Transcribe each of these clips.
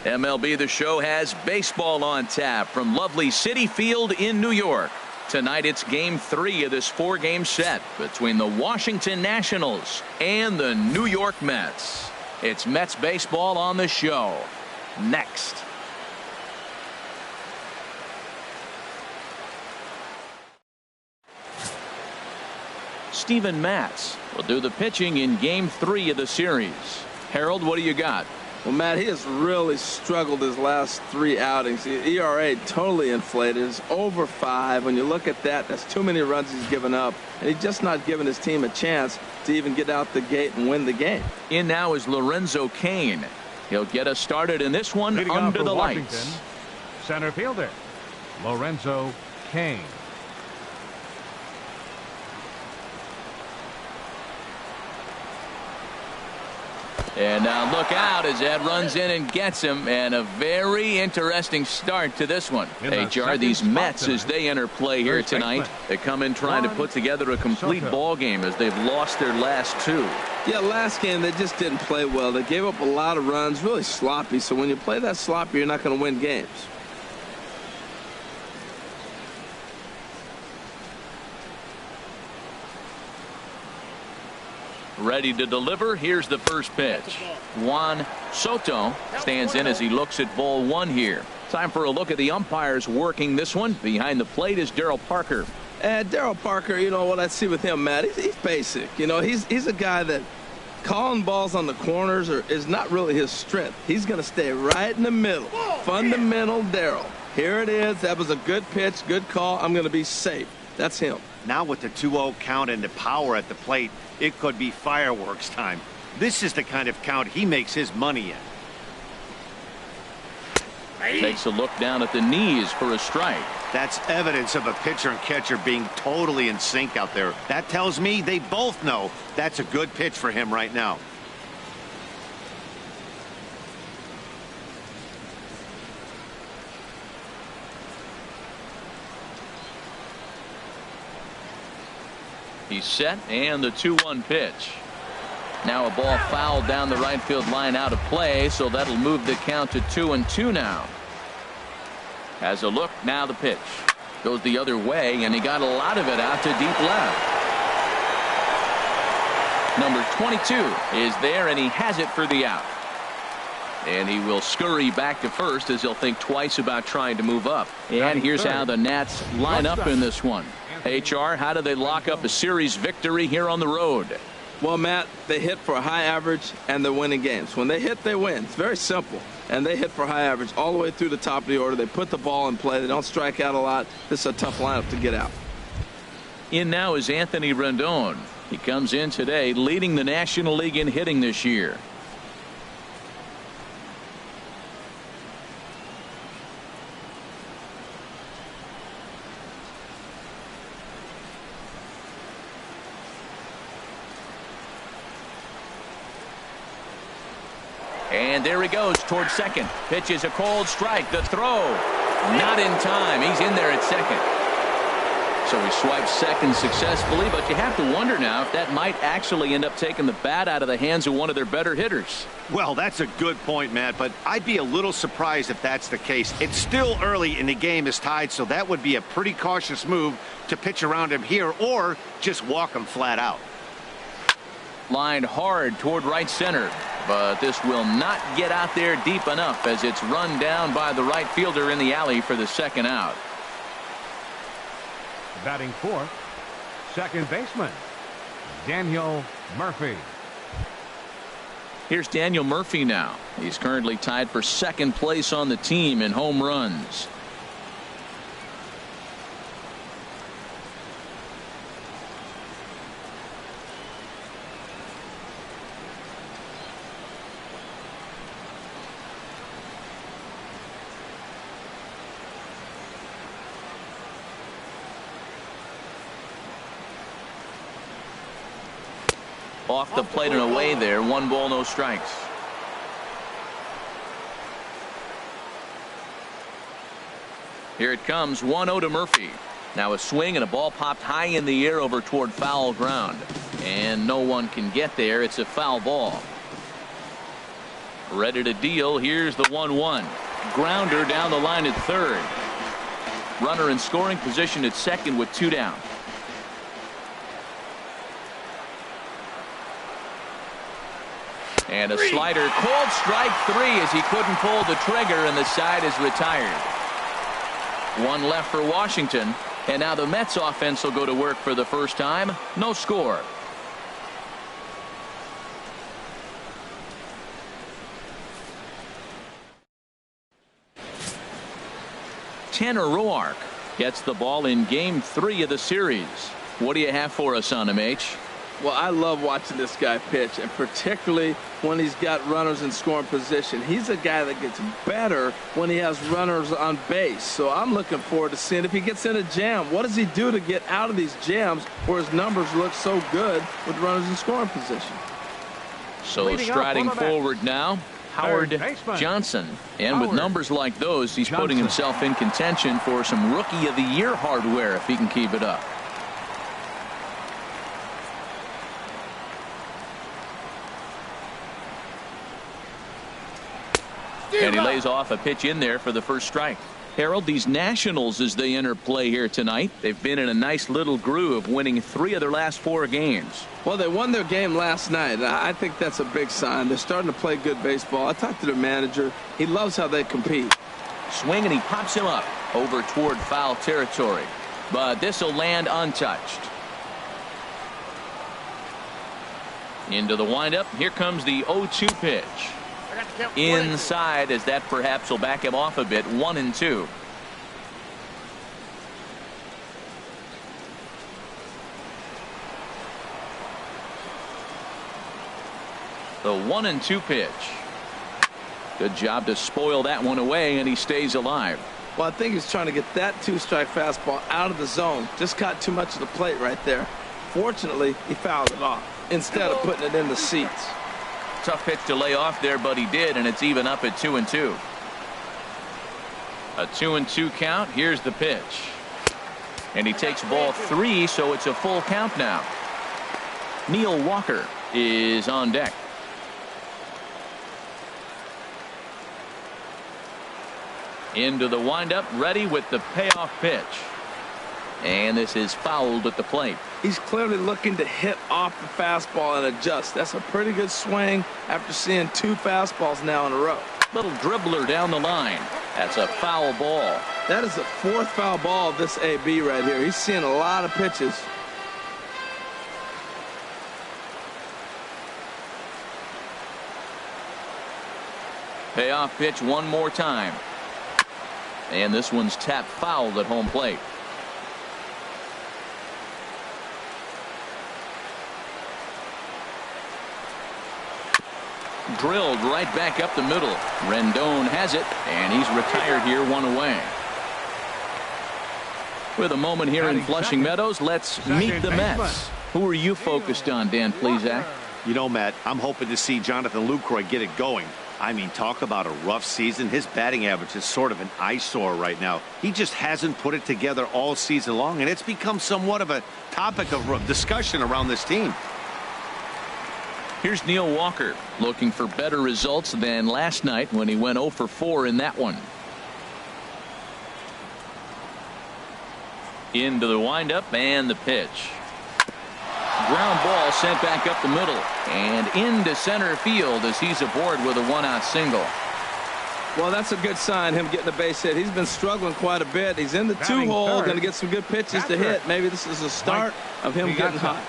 MLB The Show has baseball on tap from lovely Citi Field in New York. Tonight it's Game 3 of this 4-game set between the Washington Nationals and the New York Mets. It's Mets baseball on the show. Next. Steven Matz will do the pitching in Game 3 of the series. Harold, what do you got? Well, Matt, he has really struggled his last 3 outings. The ERA totally inflated. It's over 5. When you look at that, that's too many runs he's given up. And he's just not giving his team a chance to even get out the gate and win the game. In now is Lorenzo CAIN. He'll get us started in this one under the lights. Center fielder, Lorenzo CAIN. And now look out as Ed runs in and gets him, and a very interesting start to this one. HR, these Mets, as they enter play here tonight, they come in trying to put together a complete ball game as they've lost their last 2. Yeah, last game they just didn't play well. They gave up a lot of runs, really sloppy. So when you play that sloppy, you're not going to win games. Ready to deliver. Here's the first pitch. Juan Soto stands in as he looks at ball 1 here. Time for a look at the umpires working this one. Behind the plate is Darryl Parker. And Darryl Parker, you know what I see with him, Matt, he's basic. You know, he's a guy that calling balls on the corners is not really his strength. He's going to stay right in the middle. Fundamental Darryl. Here it is. That was a good pitch, good call. I'm going to be safe. That's him. Now with the 2-0 count and the power at the plate, it could be fireworks time. This is the kind of count he makes his money in. Takes a look down at the knees for a strike. That's evidence of a pitcher and catcher being totally in sync out there. That tells me they both know that's a good pitch for him right now. He's set, and the 2-1 pitch. Now a ball fouled down the right field line, out of play, so that'll move the count to 2-2 now. Has a look, now the pitch. Goes the other way, and he got a lot of it out to deep left. Number 22 is there, and he has it for the out. And he will scurry back to first as he'll think twice about trying to move up. And here's how the Nats line up in this one. HR, how do they lock up a series victory here on the road? Well, Matt, they hit for a high average, and they're winning games. When they hit, they win. It's very simple. And they hit for high average all the way through the top of the order. They put the ball in play. They don't strike out a lot. This is a tough lineup to get out. In now is Anthony Rendon. He comes in today leading the National League in hitting this year. And there he goes towards second. Pitch is a cold strike. The throw not in time. He's in there at second. So he swipes second successfully, but you have to wonder now if that might actually end up taking the bat out of the hands of one of their better hitters. Well, that's a good point, Matt, but I'd be a little surprised if that's the case. It's still early and the game is tied, so that would be a pretty cautious move to pitch around him here or just walk him flat out. Lined hard toward right center, but this will not get out there deep enough as it's run down by the right fielder in the alley for the second out. Batting fourth, second baseman, Daniel Murphy. Here's Daniel Murphy now. He's currently tied for second place on the team in home runs. Off the plate and away there. 1 ball, no strikes. Here it comes. 1-0 to Murphy. Now a swing and a ball popped high in the air over toward foul ground. And no one can get there. It's a foul ball. Ready to deal. Here's the 1-1. Grounder down the line at third. Runner in scoring position at second with 2 down. And a slider, called strike 3 as he couldn't pull the trigger, and the side is retired. 1 left for Washington, and now the Mets offense will go to work for the first time. No score. Tanner Roark gets the ball in game 3 of the series. What do you have for us on him, H? Well, I love watching this guy pitch, and particularly when he's got runners in scoring position. He's a guy that gets better when he has runners on base. So I'm looking forward to seeing if he gets in a jam. What does he do to get out of these jams where his numbers look so good with runners in scoring position? So striding forward now, Howard Johnson. And with numbers like those, he's putting himself in contention for some Rookie of the Year hardware if he can keep it up. And he lays off a pitch in there for the first strike. Harold, these Nationals, as they enter play here tonight, they've been in a nice little groove, winning 3 of their last 4 games. Well, they won their game last night. I think that's a big sign. They're starting to play good baseball. I talked to their manager. He loves how they compete. Swing, and he pops him up over toward foul territory. But this will land untouched. Into the windup. Here comes the 0-2 pitch. Inside, as that perhaps will back him off a bit. 1-2. The 1-2 pitch. Good job to spoil that one away, and he stays alive. Well, I think he's trying to get that 2-strike fastball out of the zone. Just caught too much of the plate right there. Fortunately, he fouled it off instead of putting it in the seats. Tough pitch to lay off there, but he did, and it's even up at 2-2. A 2-2 count. Here's the pitch. And he takes ball 3, so it's a full count now. Neil Walker is on deck. Into the windup, ready with the payoff pitch. And this is fouled at the plate. He's clearly looking to hit off the fastball and adjust. That's a pretty good swing after seeing 2 fastballs now in a row. Little dribbler down the line. That's a foul ball. That is the 4th foul ball of this AB right here. He's seeing a lot of pitches. Payoff pitch one more time. And this one's tapped foul at home plate. Drilled right back up the middle. Rendon has it, and he's retired here, 1 away. With a moment here in Flushing Meadows, let's meet the Mets. Who are you focused on, Dan Plesac? You know, Matt, I'm hoping to see Jonathan Lucroy get it going. I mean, talk about a rough season. His batting average is sort of an eyesore right now. He just hasn't put it together all season long, and it's become somewhat of a topic of discussion around this team. Here's Neil Walker looking for better results than last night when he went 0 for 4 in that one. Into the windup and the pitch. Ground ball sent back up the middle and into center field as he's aboard with a 1-out single. Well, that's a good sign, him getting a base hit. He's been struggling quite a bit. He's in the 2-hole, going to get some good pitches to hit. Maybe this is the start of him getting hot.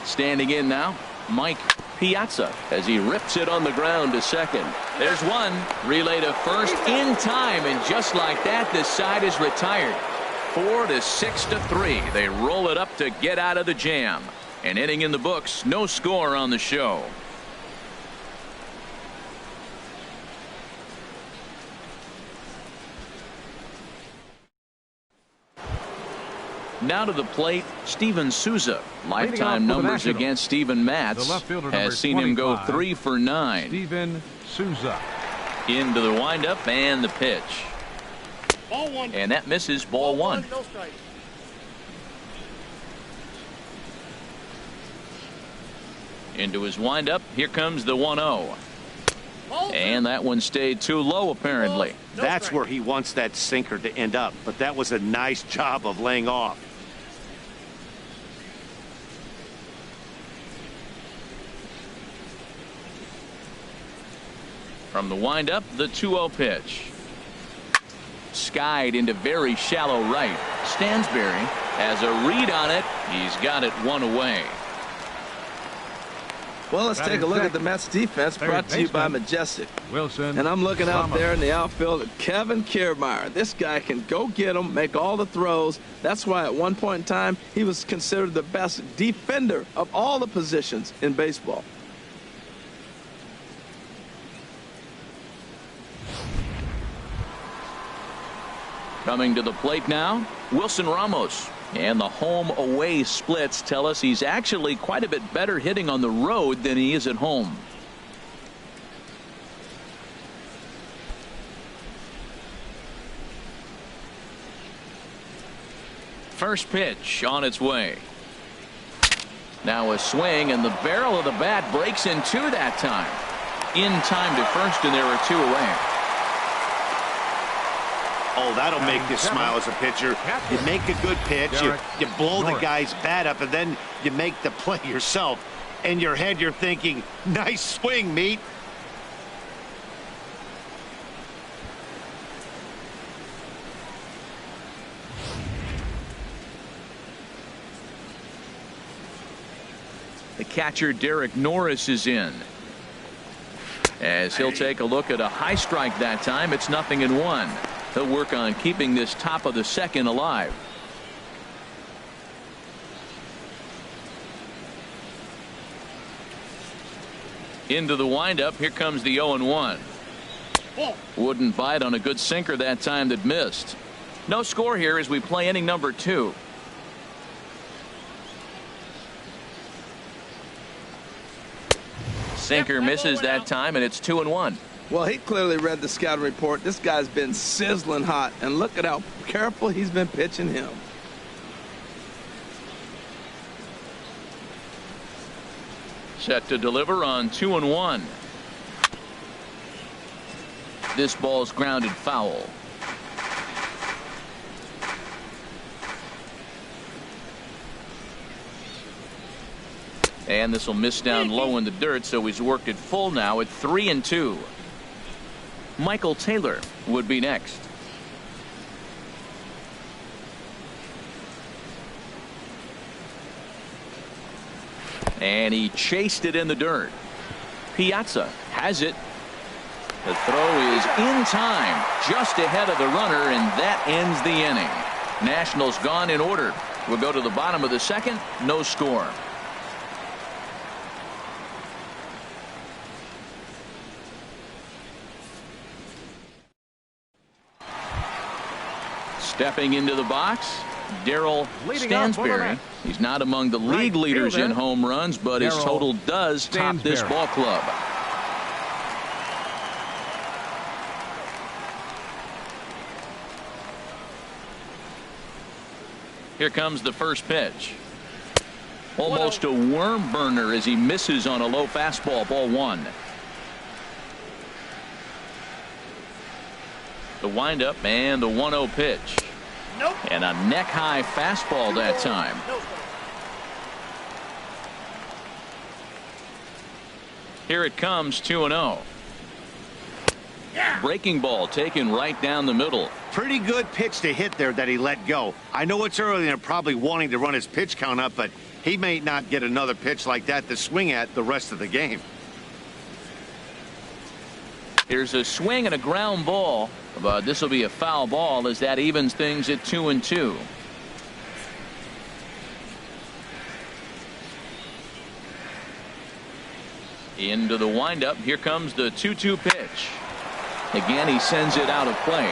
Standing in now, Mike Piazza as he rips it on the ground to second. There's one. Relay to first in time, and just like that, this side is retired. 4-6-3. They roll it up to get out of the jam. An inning in the books. No score on the show. Now to the plate, Steven Souza. Lifetime numbers against Steven Matz has seen him go 3 for 9. Steven Souza. Into the windup and the pitch. And that misses, ball one. No strike. Into his windup. Here comes the 1-0. And that one stayed too low, apparently. That's where he wants that sinker to end up. But that was a nice job of laying off. From the windup, the 2-0 pitch. Skied into very shallow right. Stansberry has a read on it. He's got it one away. Well, let's take a look at the Mets defense, brought to you by Majestic. Wilson. And I'm looking out there in the outfield at Kevin Kiermaier. This guy can go get them, make all the throws. That's why at one point in time, he was considered the best defender of all the positions in baseball. Coming to the plate now, Wilson Ramos. And the home-away splits tell us he's actually quite a bit better hitting on the road than he is at home. First pitch on its way. Now a swing, and the barrel of the bat breaks in two that time. In time to first, and there are two away. Oh, that'll make you smile as a pitcher. You make a good pitch, you blow the guy's bat up, and then you make the play yourself. In your head, you're thinking, nice swing, meat. The catcher, Derek Norris, is in. As he'll take a look at a high strike that time, it's 0-1. He'll work on keeping this top of the second alive. Into the windup. Here comes the 0-1. Wouldn't bite on a good sinker that time that missed. No score here as we play inning number 2. Sinker misses that time, and it's 2-1. Well, he clearly read the scouting report. This guy's been sizzling hot, and look at how careful he's been pitching him. Set to deliver on 2-1. This ball's grounded foul. And this will miss down low in the dirt, so he's worked it full now at 3-2. Michael Taylor would be next. And he chased it in the dirt. Piazza has it. The throw is in time, just ahead of the runner, and that ends the inning. Nationals gone in order. We'll go to the bottom of the second. No score. Stepping into the box, Darryl Stansberry. He's not among the league leaders in home runs, but his total does top this ball club. Here comes the first pitch. Almost a worm burner as he misses on a low fastball, ball 1. The windup and the 1-0 pitch. And a neck-high fastball that time. Here it comes, 2-0. Breaking ball taken right down the middle. Pretty good pitch to hit there that he let go. I know it's early and they're probably wanting to run his pitch count up, but he may not get another pitch like that to swing at the rest of the game. Here's a swing and a ground ball, but this will be a foul ball as that evens things at 2-2. Into the windup. Here comes the 2-2 pitch. Again, he sends it out of play.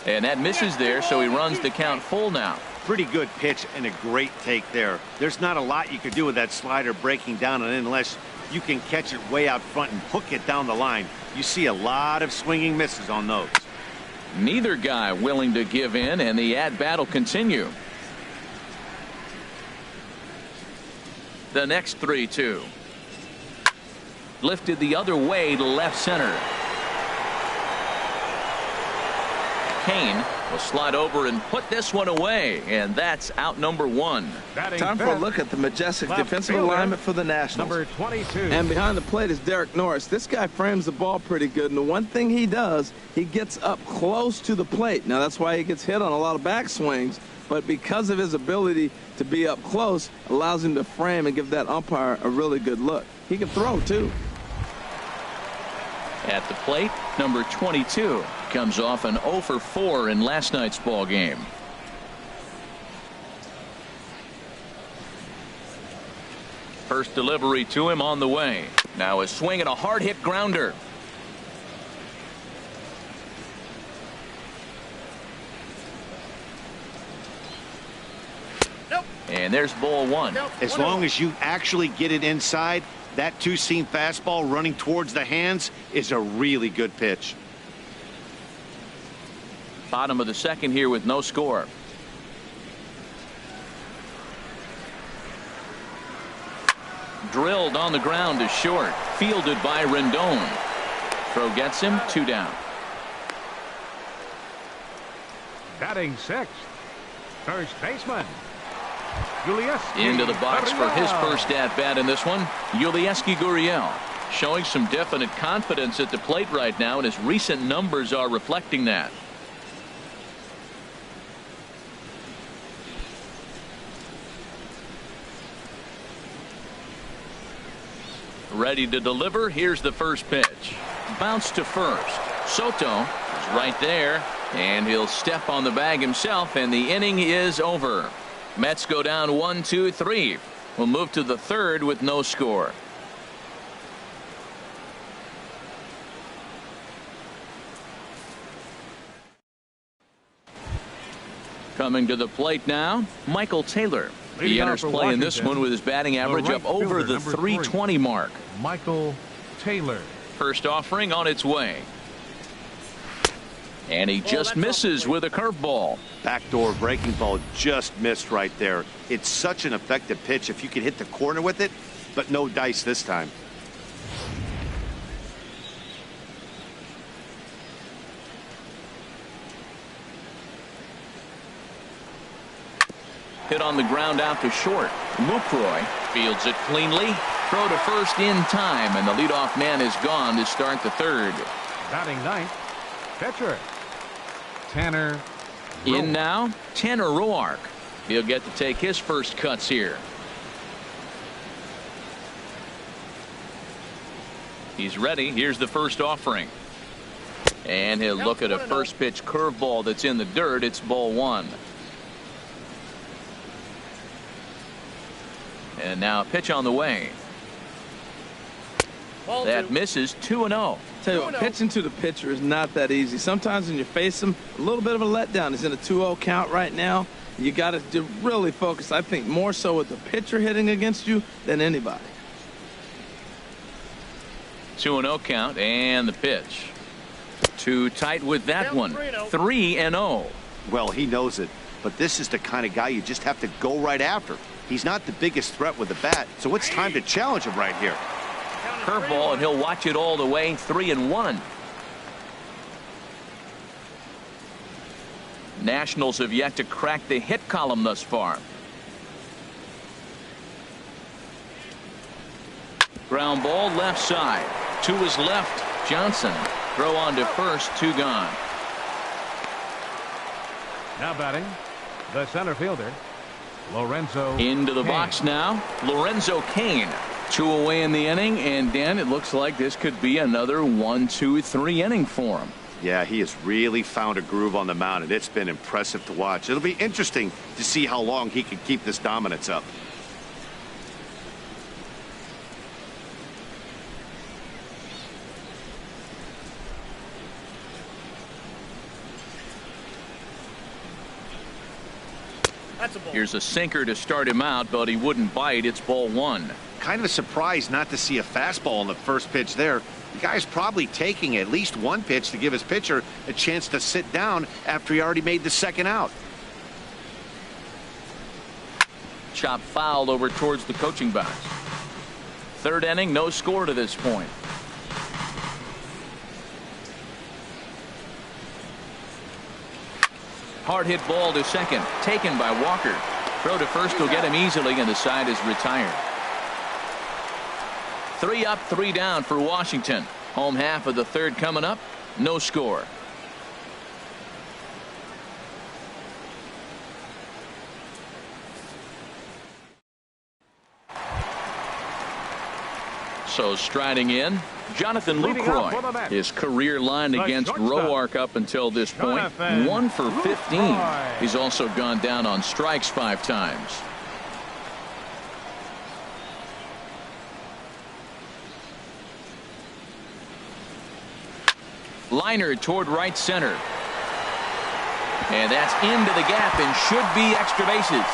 And that misses there, so he runs the count full now. Pretty good pitch and a great take there. There's not a lot you could do with that slider breaking down and in unless you can catch it way out front and hook it down the line. You see a lot of swinging misses on those. Neither guy willing to give in, and the at-bat will continue. The next 3-2. Lifted the other way to left center. CAIN will slide over and put this one away, and that's out number 1. Time for a look at the majestic defensive alignment for the Nationals. Number 22. And behind the plate is Derek Norris. This guy frames the ball pretty good, and the one thing he does, he gets up close to the plate. Now, that's why he gets hit on a lot of backswings, but because of his ability to be up close, allows him to frame and give that umpire a really good look. He can throw, too. At the plate, number 22 comes off an 0 for 4 in last night's ball game. First delivery to him on the way. Now a swing and a hard hit grounder. And there's ball 1. As long as you actually get it inside, that two-seam fastball running towards the hands is a really good pitch. Bottom of the second here with no score. Drilled on the ground to short. Fielded by Rendon. Throw gets him, 2 down. Batting 6th. First baseman. YULESKI. Into the box for his first at-bat in this one. YULESKI showing some definite confidence at the plate right now, and his recent numbers are reflecting that. Ready to deliver. Here's the first pitch. Bounce to first. Soto is right there, and he'll step on the bag himself, and the inning is over. Mets go down 1-2-3. We'll move to the third with no score. Coming to the plate now, Michael Taylor. He enters play in this one with his batting average up over the 320 mark. Michael Taylor. First offering on its way. And he just misses with a curveball. Backdoor breaking ball just missed right there. It's such an effective pitch if you can hit the corner with it, but no dice this time. Hit on the ground out to short. Lucroy fields it cleanly. Throw to first in time, and the leadoff man is gone to start the third. Batting 9th. Pitcher. Tanner. In now, Tanner Roark. He'll get to take his first cuts here. He's ready. Here's the first offering. And he'll look at a first pitch curveball that's in the dirt. It's ball 1. And now a pitch on the way. That misses 2-0. Tell you what, pitching to the pitcher is not that easy. Sometimes when you face him, a little bit of a letdown. He's in a 2-0 count right now. You got to really focus, I think, more so with the pitcher hitting against you than anybody. 2-0 count, and the pitch. Too tight with that one. 3-0. Well, he knows it, but this is the kind of guy you just have to go right after. He's not the biggest threat with the bat, so it's time to challenge him right here. Curveball, and he'll watch it all the way. 3-1. Nationals have yet to crack the hit column thus far. Ground ball left side. To his left. Johnson. Throw on to first. 2 gone. Now batting, the center fielder, Lorenzo. Into the CAIN. box now, Lorenzo CAIN. 2 away in the inning, and Dan, it looks like this could be another 1-2-3 inning for him. Yeah, he has really found a groove on the mound, and it's been impressive to watch. It'll be interesting to see how long he can keep this dominance up. Here's a sinker to start him out, but he wouldn't bite. It's ball one. Kind of a surprise not to see a fastball on the first pitch there. The guy's probably taking at least one pitch to give his pitcher a chance to sit down after he already made the second out. Chop fouled over towards the coaching box. Third inning, no score to this point. Hard hit ball to second, taken by Walker. Throw to first will get him easily, and the side is retired. 3 up, 3 down for Washington. Home half of the third coming up. No score. So striding in, Jonathan Lucroy. His career line against Roark up until this point, 1 for 15. He's also gone down on strikes 5 times. Liner toward right center. And that's into the gap and should be extra bases.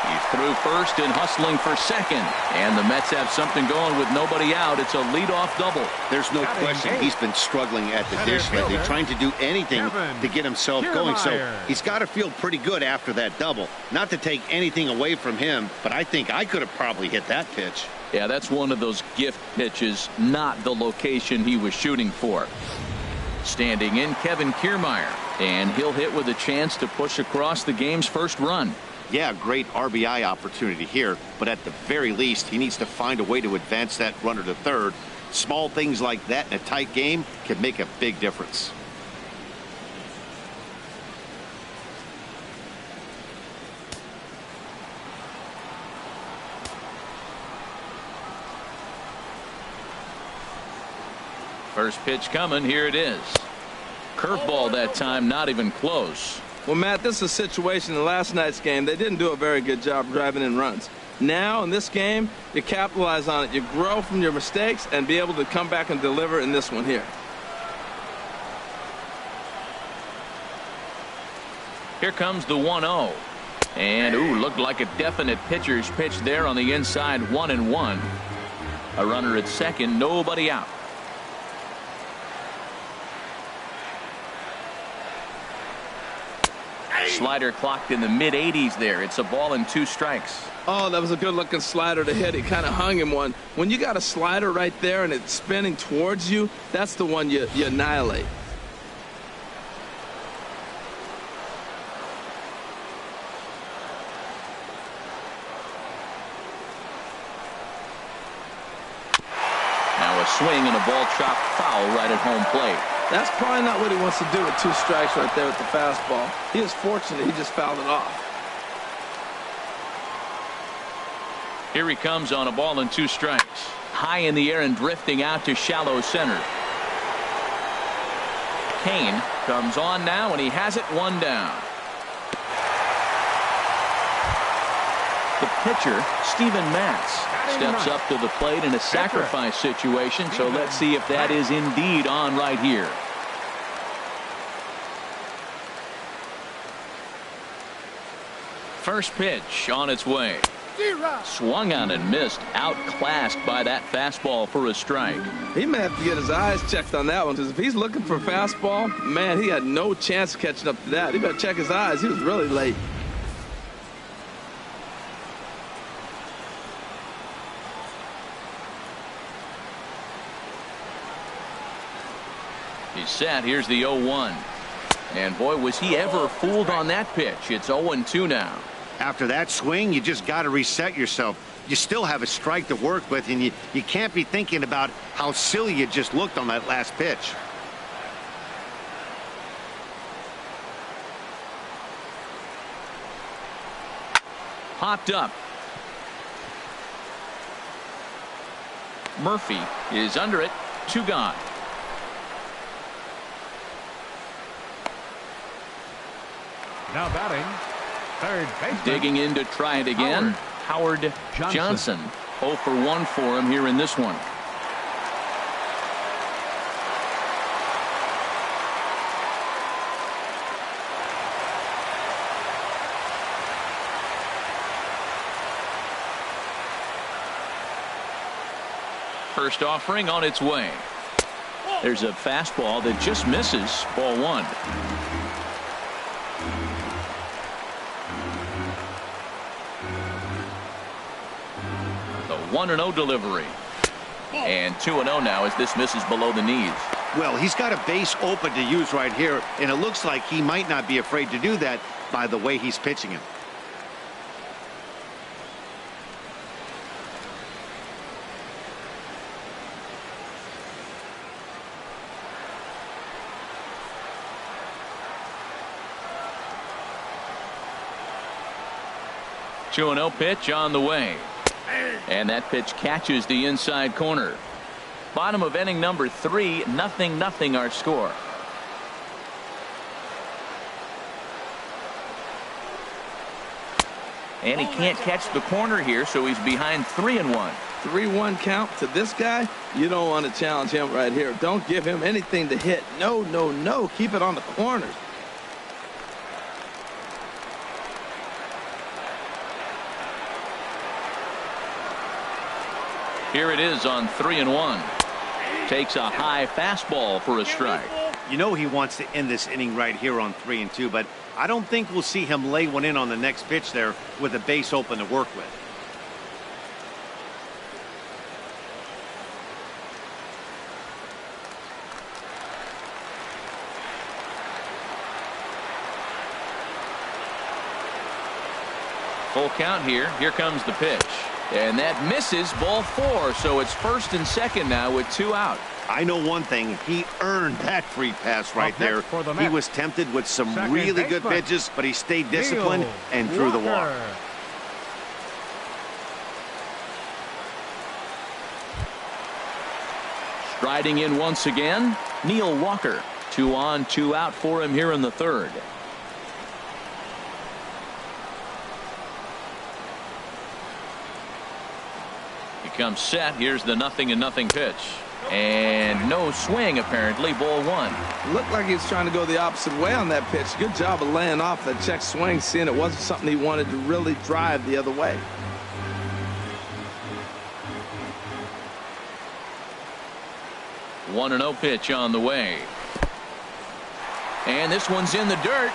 He's through first and hustling for second. And the Mets have something going with nobody out. It's a leadoff double. There's no question he's been struggling at the dish lately, trying to do anything to get himself going. So he's got to feel pretty good after that double. Not to take anything away from him, but I think I could have probably hit that pitch. Yeah, that's one of those gift pitches, not the location he was shooting for. Standing in, Kevin Kiermaier, and he'll hit with a chance to push across the game's first run. Yeah, great RBI opportunity here, but at the very least, he needs to find a way to advance that runner to third. Small things like that in a tight game can make a big difference. First pitch coming. Here it is. Curveball that time, not even close. Well, Matt, this is a situation in last night's game. They didn't do a very good job driving in runs. Now, in this game, you capitalize on it. You grow from your mistakes and be able to come back and deliver in this one here. Here comes the 1-0. And, ooh, looked like a definite pitcher's pitch there on the inside, 1-1. A runner at second, nobody out. Slider clocked in the mid-80s there. It's a ball and 2 strikes. Oh, that was a good-looking slider to hit. He kind of hung him one. When you got a slider right there and it's spinning towards you, that's the one you annihilate. Now a swing and a ball chopped foul right at home plate. That's probably not what he wants to do with 2 strikes right there with the fastball. He is fortunate he just fouled it off. Here he comes on a ball and 2 strikes. High in the air and drifting out to shallow center. CAIN comes on now, and he has it 1 down. The pitcher, Matz, steps up to the plate in a sacrifice situation, so let's see if that is indeed on right here. First pitch on its way. Swung on and missed, outclassed by that fastball for a strike. He may have to get his eyes checked on that one, because if he's looking for a fastball, man, he had no chance of catching up to that. He better check his eyes. He was really late. He's set. Here's the 0-1. And boy, was he ever fooled on that pitch. It's 0-2 now. After that swing, you just got to reset yourself. You still have a strike to work with, and you can't be thinking about how silly you just looked on that last pitch. Popped up. Murphy is under it. 2 gone. Now batting, third baseman. Digging in to try it again. Howard Johnson. 0 for 1 for him here in this one. First offering on its way. There's a fastball that just misses. Ball one. The 1-0 delivery. And 2-0 now as this misses below the knees. Well, he's got a base open to use right here, and it looks like he might not be afraid to do that by the way he's pitching him. Two 2-0 pitch on the way. And that pitch catches the inside corner. Bottom of inning number 3, 0-0 our score. And he can't catch the corner here, so he's behind 3-1. 3-1 count to this guy. You don't want to challenge him right here. Don't give him anything to hit. No, no, no. Keep it on the corners. Here it is on 3-1. Takes a high fastball for a strike. You know he wants to end this inning right here on 3-2, but I don't think we'll see him lay one in on the next pitch there with a base open to work with. Full count here. Here comes the pitch. And that misses. Ball 4. So it's first and second now with 2 out. I know one thing. He earned that free pass right there. He was tempted with some really good pitches, but he stayed disciplined and drew the walk. Striding in once again, Neil Walker. 2 on, 2 out for him here in the third. Comes set. Here's the 0-0 pitch. And no swing, apparently. Ball 1. Looked like he was trying to go the opposite way on that pitch. Good job of laying off that check swing, seeing it wasn't something he wanted to really drive the other way. One 1-0 pitch on the way. And this one's in the dirt.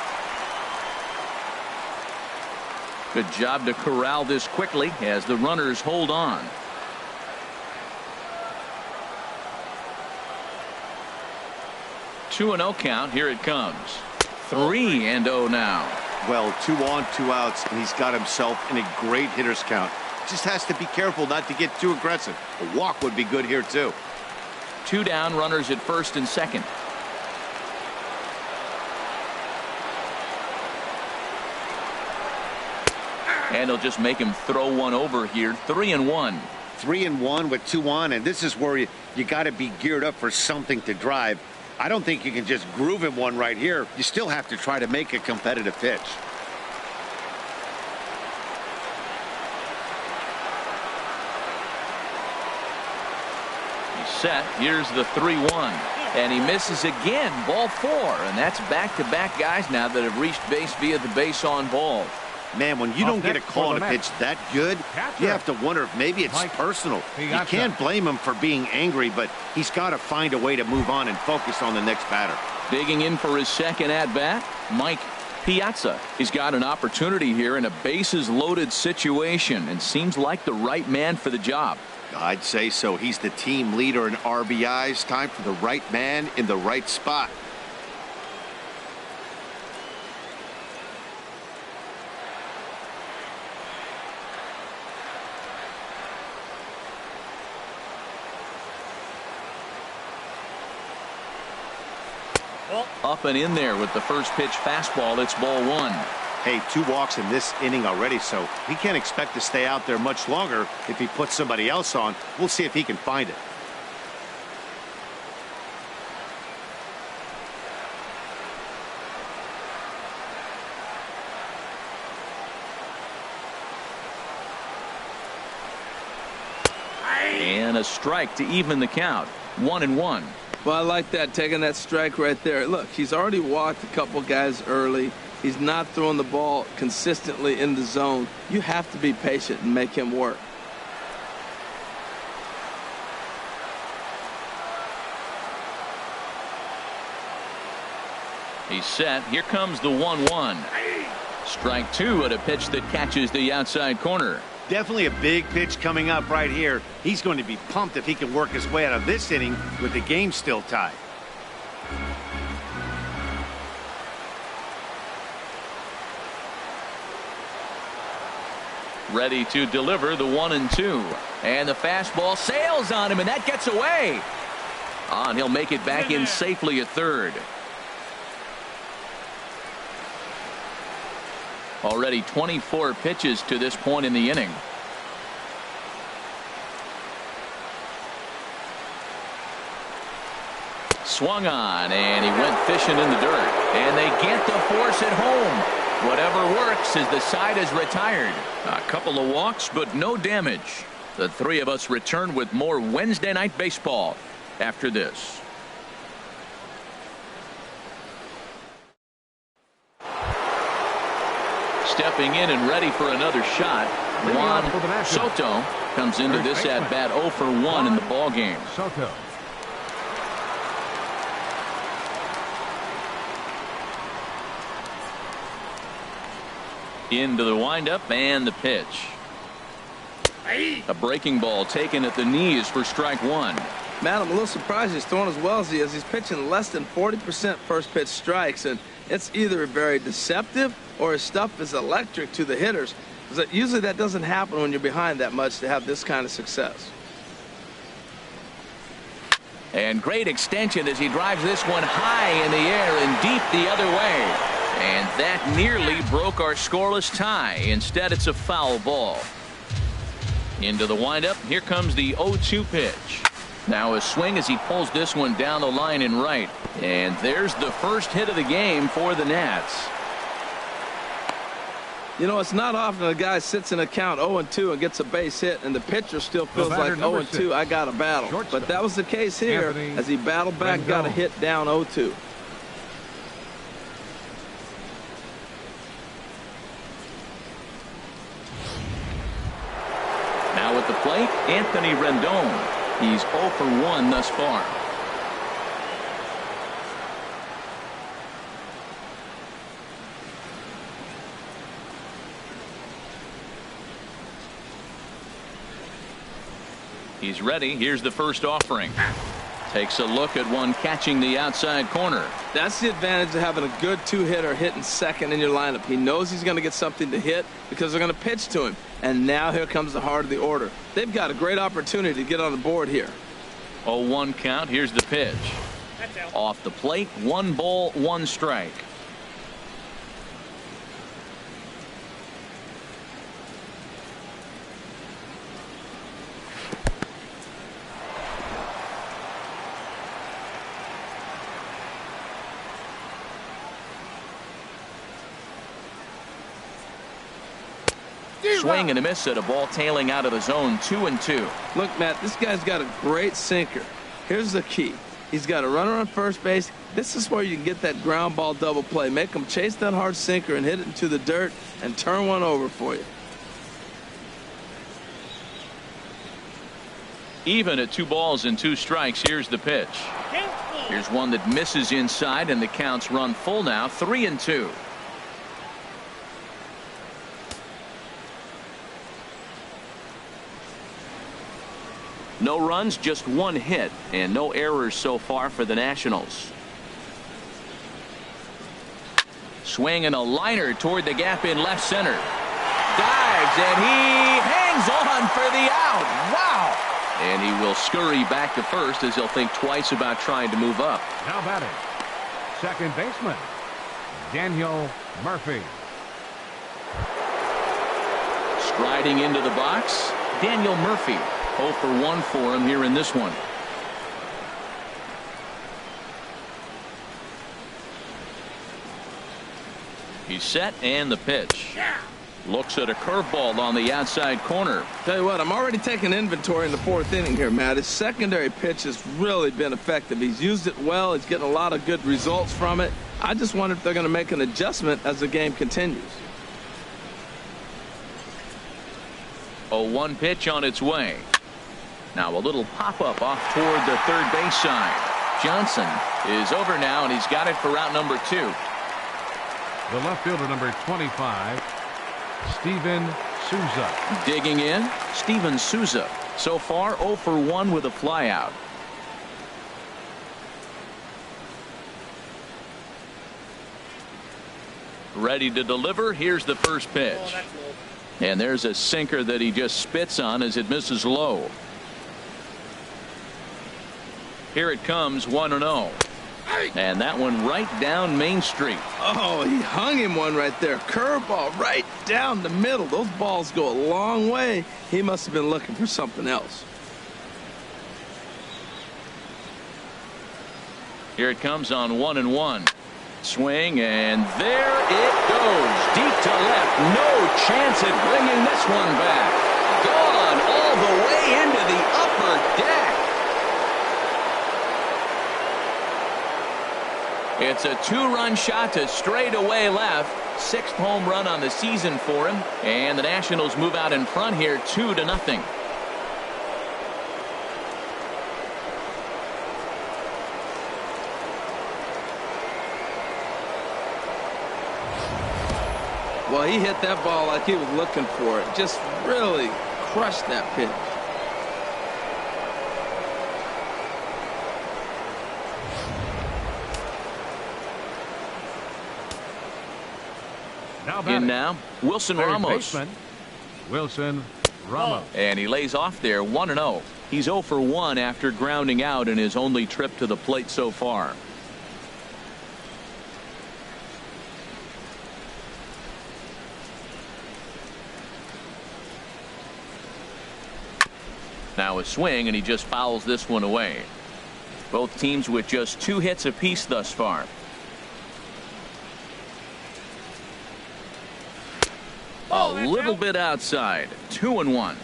Good job to corral this quickly as the runners hold on. 2-0 count. Here it comes. 3-0 now. Well, 2 on, 2 outs, and he's got himself in a great hitter's count. Just has to be careful not to get too aggressive. A walk would be good here too. 2 down, runners at first and second. And he'll just make him throw one over here. 3-1. 3-1 with 2 on, and this is where you got to be geared up for something to drive. I don't think you can just groove him one right here. You still have to try to make a competitive pitch. He's set. Here's the 3-1. And he misses again. Ball 4. And that's back-to-back guys now that have reached base via the base on ball. Man, when you don't get a call on a pitch that good, you have to wonder if maybe it's personal. You can't blame him for being angry, but he's got to find a way to move on and focus on the next batter. Digging in for his second at-bat, Mike Piazza. He's got an opportunity here in a bases-loaded situation and seems like the right man for the job. I'd say so. He's the team leader in RBIs. Time for the right man in the right spot. Up and in there with the first pitch fastball. It's ball 1. Hey, 2 walks in this inning already, so he can't expect to stay out there much longer if he puts somebody else on. We'll see if he can find it. And a strike to even the count. 1-1. Well, I like that, taking that strike right there. Look, he's already walked a couple guys early. He's not throwing the ball consistently in the zone. You have to be patient and make him work. He's set. Here comes the 1-1. Strike two at a pitch that catches the outside corner. Definitely a big pitch coming up right here. He's going to be pumped if he can work his way out of this inning with the game still tied. Ready to deliver the 1-2. And the fastball sails on him, and that gets away. And he'll make it back in safely at third. Already 24 pitches to this point in the inning. Swung on, and he went fishing in the dirt. And they get the force at home. Whatever works as the side is retired. A couple of walks, but no damage. The three of us return with more Wednesday Night Baseball after this. Stepping in and ready for another shot, Juan Soto comes into this at bat 0 for 1 in the ball game. Soto. Into the windup and the pitch. A breaking ball taken at the knees for strike one. Matt, I'm a little surprised he's throwing as well as he is. He's pitching less than 40% first pitch strikes, and it's either very deceptive or his stuff is electric to the hitters. Usually that doesn't happen when you're behind that much to have this kind of success. And great extension as he drives this one high in the air and deep the other way. And that nearly broke our scoreless tie. Instead, it's a foul ball. Into the windup. Here comes the 0-2 pitch. Now a swing as he pulls this one down the line and right. And there's the first hit of the game for the Nats. You know, it's not often a guy sits in a count 0-2 and gets a base hit, and the pitcher still feels like 0-2, I got a battle. Shortstop. But that was the case here as he battled back, got a hit down 0-2. Now at the plate, Anthony Rendon. He's 0 for 1 thus far. He's ready. Here's the first offering. Takes a look at one catching the outside corner. That's the advantage of having a good two-hitter hitting second in your lineup. He knows he's going to get something to hit because they're going to pitch to him. And now here comes the heart of the order. They've got a great opportunity to get on the board here. 0-1 count. Here's the pitch. Off the plate, 1 ball, 1 strike. Swing and a miss at a ball tailing out of the zone. 2-2. Look, Matt, this guy's got a great sinker. Here's the key. He's got a runner on first base. This is where you can get that ground ball double play. Make him chase that hard sinker and hit it into the dirt and turn one over for you. Even at 2 balls and 2 strikes. Here's the pitch. Here's one that misses inside, and the counts run full now. 3-2. No runs, just 1 hit, and no errors so far for the Nationals. Swing and a liner toward the gap in left center. Dives, and he hangs on for the out. Wow! And he will scurry back to first as he'll think twice about trying to move up. Now batting, second baseman, Daniel Murphy. Striding into the box, Daniel Murphy. 0 for 1 for him here in this one. He's set, and the pitch. Looks at a curveball on the outside corner. Tell you what, I'm already taking inventory in the 4th inning here, Matt. His secondary pitch has really been effective. He's used it well. He's getting a lot of good results from it. I just wonder if they're going to make an adjustment as the game continues. 0-1 pitch on its way. Now a little pop-up off toward the third base side. Johnson is over now, and he's got it for out number 2. The left fielder, number 25, Steven SOUZA. Digging in, Steven SOUZA. So far 0 for 1 with a flyout. Ready to deliver. Here's the first pitch. And there's a sinker that he just spits on as it misses low. Here it comes, 1-0. And that one right down Main Street. Oh, he hung him one right there. Curveball right down the middle. Those balls go a long way. He must have been looking for something else. Here it comes on 1-1. Swing, and there it goes. Deep to left. No chance at bringing this one back. Gone all the way into the upper deck. It's a 2-run shot to straightaway left. 6th home run on the season for him. And the Nationals move out in front here 2-0. Well, he hit that ball like he was looking for it. Just really crushed that pitch. In now, Wilson Ramos. Baseman, Wilson Ramos. And he lays off there, 1-0. He's 0 for 1 after grounding out in his only trip to the plate so far. Now a swing, and he just fouls this one away. Both teams with just 2 hits apiece thus far. A little bit outside. 2-1.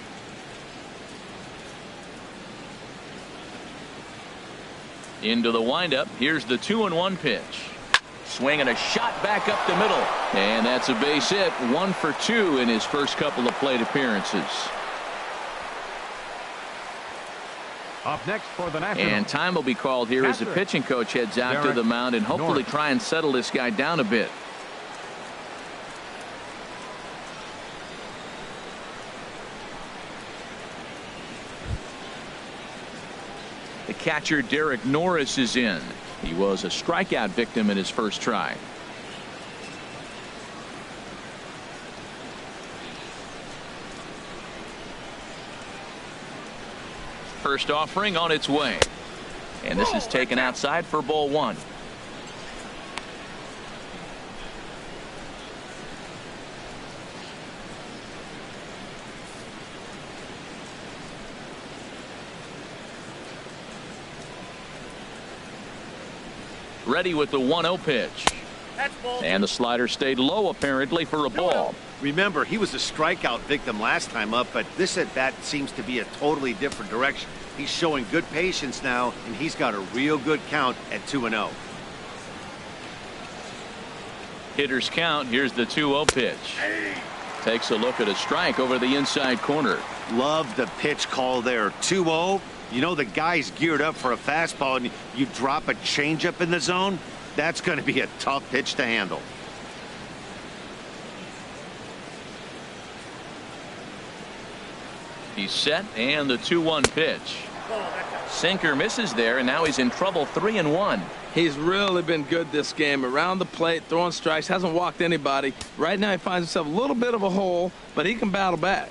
Into the windup. Here's the 2-1 pitch. Swing and a shot back up the middle. And that's a base hit. 1 for 2 in his first couple of plate appearances. Up next for the Nationals. And time will be called here as the pitching coach heads out to the mound and hopefully try and settle this guy down a bit. The catcher Derek Norris is in. He was a strikeout victim in his first try. First offering on its way. And this is taken outside for ball 1. Ready with the 1-0 pitch. And the slider stayed low apparently for a ball. Remember, he was a strikeout victim last time up, but this at bat seems to be a totally different direction. He's showing good patience now, and he's got a real good count at 2-0. Hitters count. Here's the 2-0 pitch. Takes a look at a strike over the inside corner. Love the pitch call there. 2-0. You know the guy's geared up for a fastball, and you drop a changeup in the zone. That's going to be a tough pitch to handle. He's set, and the 2-1 pitch. Sinker misses there, and now he's in trouble. 3-1. He's really been good this game. Around the plate, throwing strikes, hasn't walked anybody. Right now he finds himself a little bit of a hole, but he can battle back.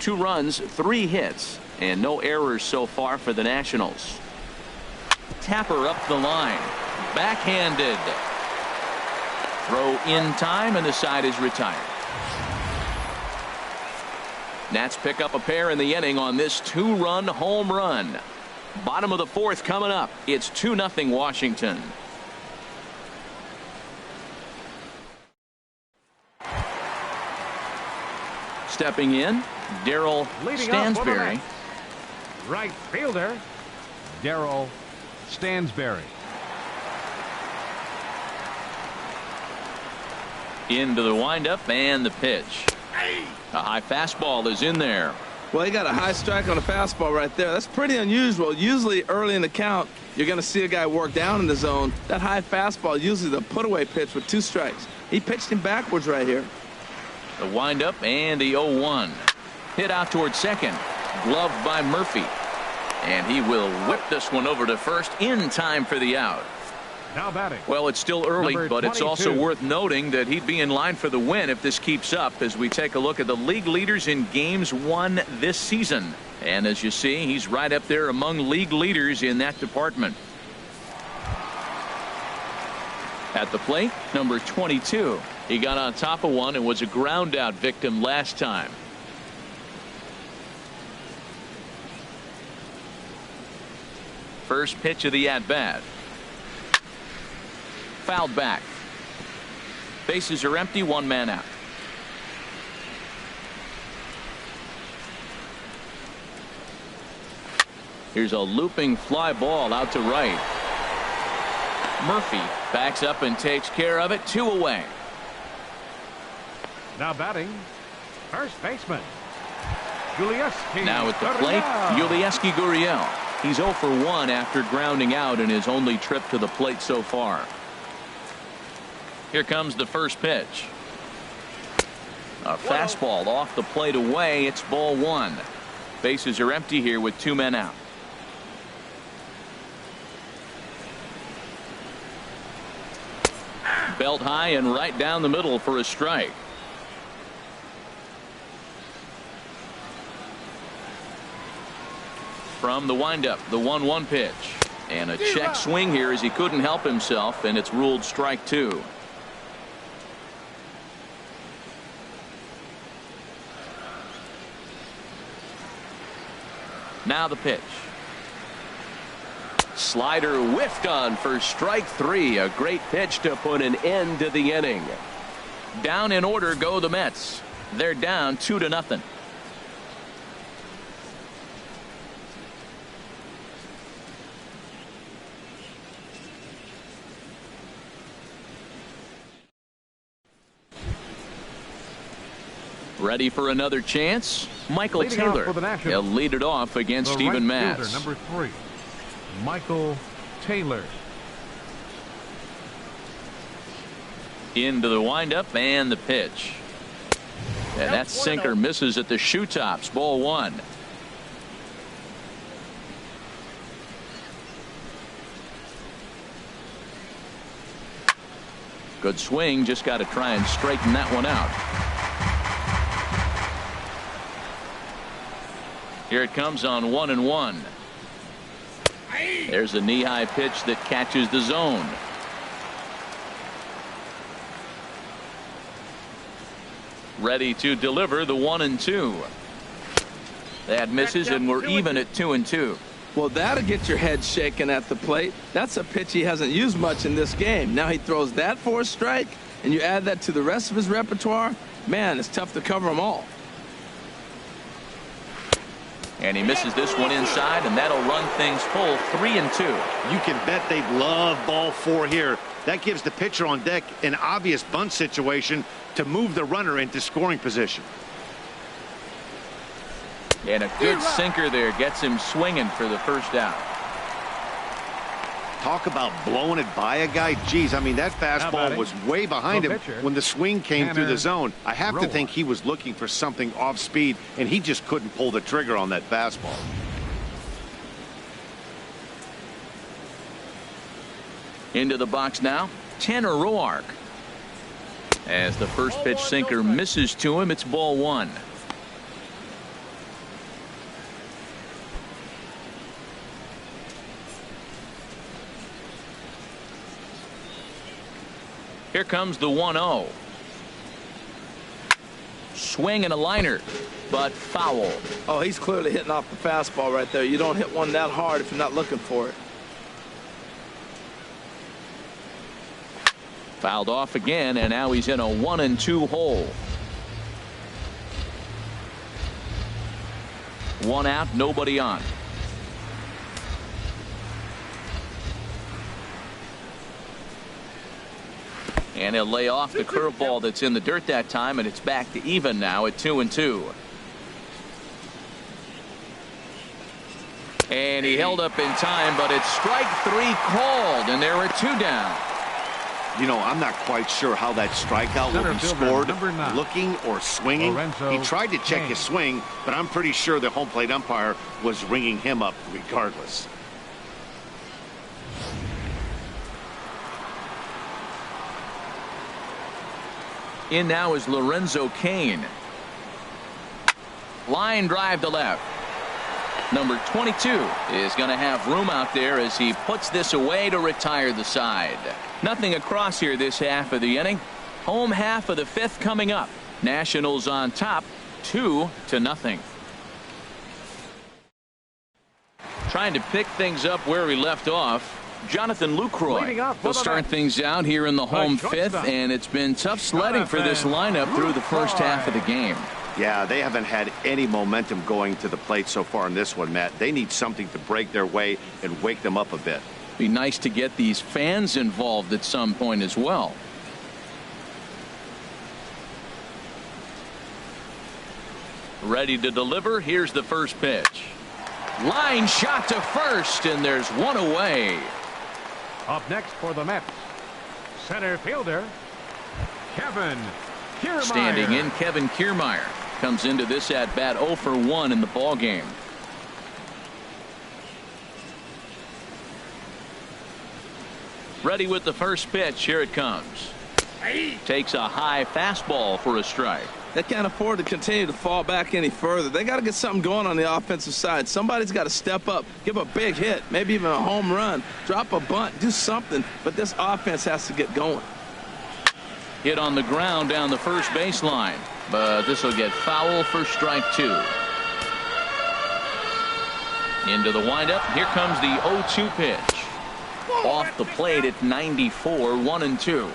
2 runs, 3 hits, and no errors so far for the Nationals. Tapper up the line. Backhanded. Throw in time, and the side is retired. Nats pick up a pair in the inning on this 2-run home run. Bottom of the 4th coming up. It's 2-0 Washington. Stepping in, Darryl Stansberry. Right fielder, Darryl Stansberry. Into the windup and the pitch. A high fastball is in there. Well, he got a high strike on a fastball right there. That's pretty unusual. Usually early in the count, You're going to see a guy work down in the zone. That high fastball, usually the put-away pitch with 2 strikes. He pitched him backwards right here. The windup and the 0-1. Hit out towards second. Gloved by Murphy. And he will whip this one over to first in time for the out. Now batting. Well, it's still early, Number but it's also 22. worth noting that he'd be in line for the win if this keeps up as we take a look at the league leaders in games won this season. And as you see, he's right up there among league leaders in that department. At the plate, number 22. He got on top of one and was a ground out victim last time. First pitch of the at bat. Fouled back. Bases are empty, 1 man out. Here's a looping fly ball out to right. Murphy backs up and takes care of it. 2 away. Now batting, first baseman YULESKI. Now at the plate, Gurriel. He's 0 for 1 after grounding out in his only trip to the plate so far. Here comes the first pitch. A fastball off the plate away. It's ball 1. Bases are empty here with 2 men out. Belt high and right down the middle for a strike. From the windup, the 1-1 pitch. And a check swing here as he couldn't help himself, and it's ruled strike 2. Now the pitch. Slider whiffed on for strike 3. A great pitch to put an end to the inning. Down in order go the Mets. They're down 2-0. Ready for another chance? Michael Leading off Taylor. for the Nationals. He'll lead it off against The Steven right Matz. fielder, number 3, Michael Taylor. Into the windup and the pitch. And that sinker misses at the shoe tops. Ball 1. Good swing. Just got to try and straighten that one out. Here it comes on 1-1. There's a knee-high pitch that catches the zone. Ready to deliver the 1-2. That misses, and we're even at 2-2. Well, that'll get your head shaken at the plate. That's a pitch he hasn't used much in this game. Now he throws that for a strike, and you add that to the rest of his repertoire. Man, it's tough to cover them all. And he misses this one inside, and that'll run things full 3-2. You can bet they love ball 4 here. That gives the pitcher on deck an obvious bunt situation to move the runner into scoring position. And a good sinker there gets him swinging for the first out. Talk about blowing it by a guy. Geez, I mean, that fastball was way behind him when the swing came through the zone. I have to think he was looking for something off speed, and he just couldn't pull the trigger on that fastball. Into the box now, Tanner Roark. As the first pitch sinker misses to him, it's ball 1. Here comes the 1-0. Swing and a liner, but foul. Oh, he's clearly hitting off the fastball right there. You don't hit one that hard if you're not looking for it. Fouled off again, and now he's in a 1-2 hole. 1 out, nobody on. And he'll lay off the curveball that's in the dirt that time, and it's back to even now at 2-2. And he held up in time, but it's strike 3 called, and there are 2 down. You know, I'm not quite sure how that strikeout will be scored, looking or swinging. LORENZO, He tried to check CAIN. his swing, but I'm pretty sure the home plate umpire was ringing him up regardless. In now is Lorenzo CAIN. Line drive to left. Number 22 is going to have room out there as he puts this away to retire the side. Nothing across here this half of the inning. Home half of the 5th coming up. Nationals on top 2-0. Trying to pick things up where he left off. Jonathan Lucroy will start things out here in the home 5th, and it's been tough sledding for this lineup through the first half of the game. Yeah, they haven't had any momentum going to the plate so far in this one, Matt. They need something to break their way and wake them up a bit. Be nice to get these fans involved at some point as well. Ready to deliver. Here's the first pitch. Line shot to first, and there's one away. Up next for the Mets, center fielder Kevin Kiermaier. Standing in, Kevin Kiermaier comes into this at bat 0 for 1 in the ball game. Ready with the first pitch. Here it comes. Takes a high fastball for a strike. They can't afford to continue to fall back any further. They got to get something going on the offensive side. Somebody's got to step up, give a big hit, maybe even a home run, drop a bunt, do something. But this offense has to get going. Hit on the ground down the first baseline, but this will get foul for strike 2. Into the windup. Here comes the 0-2 pitch. Off the plate at 94, 1-2.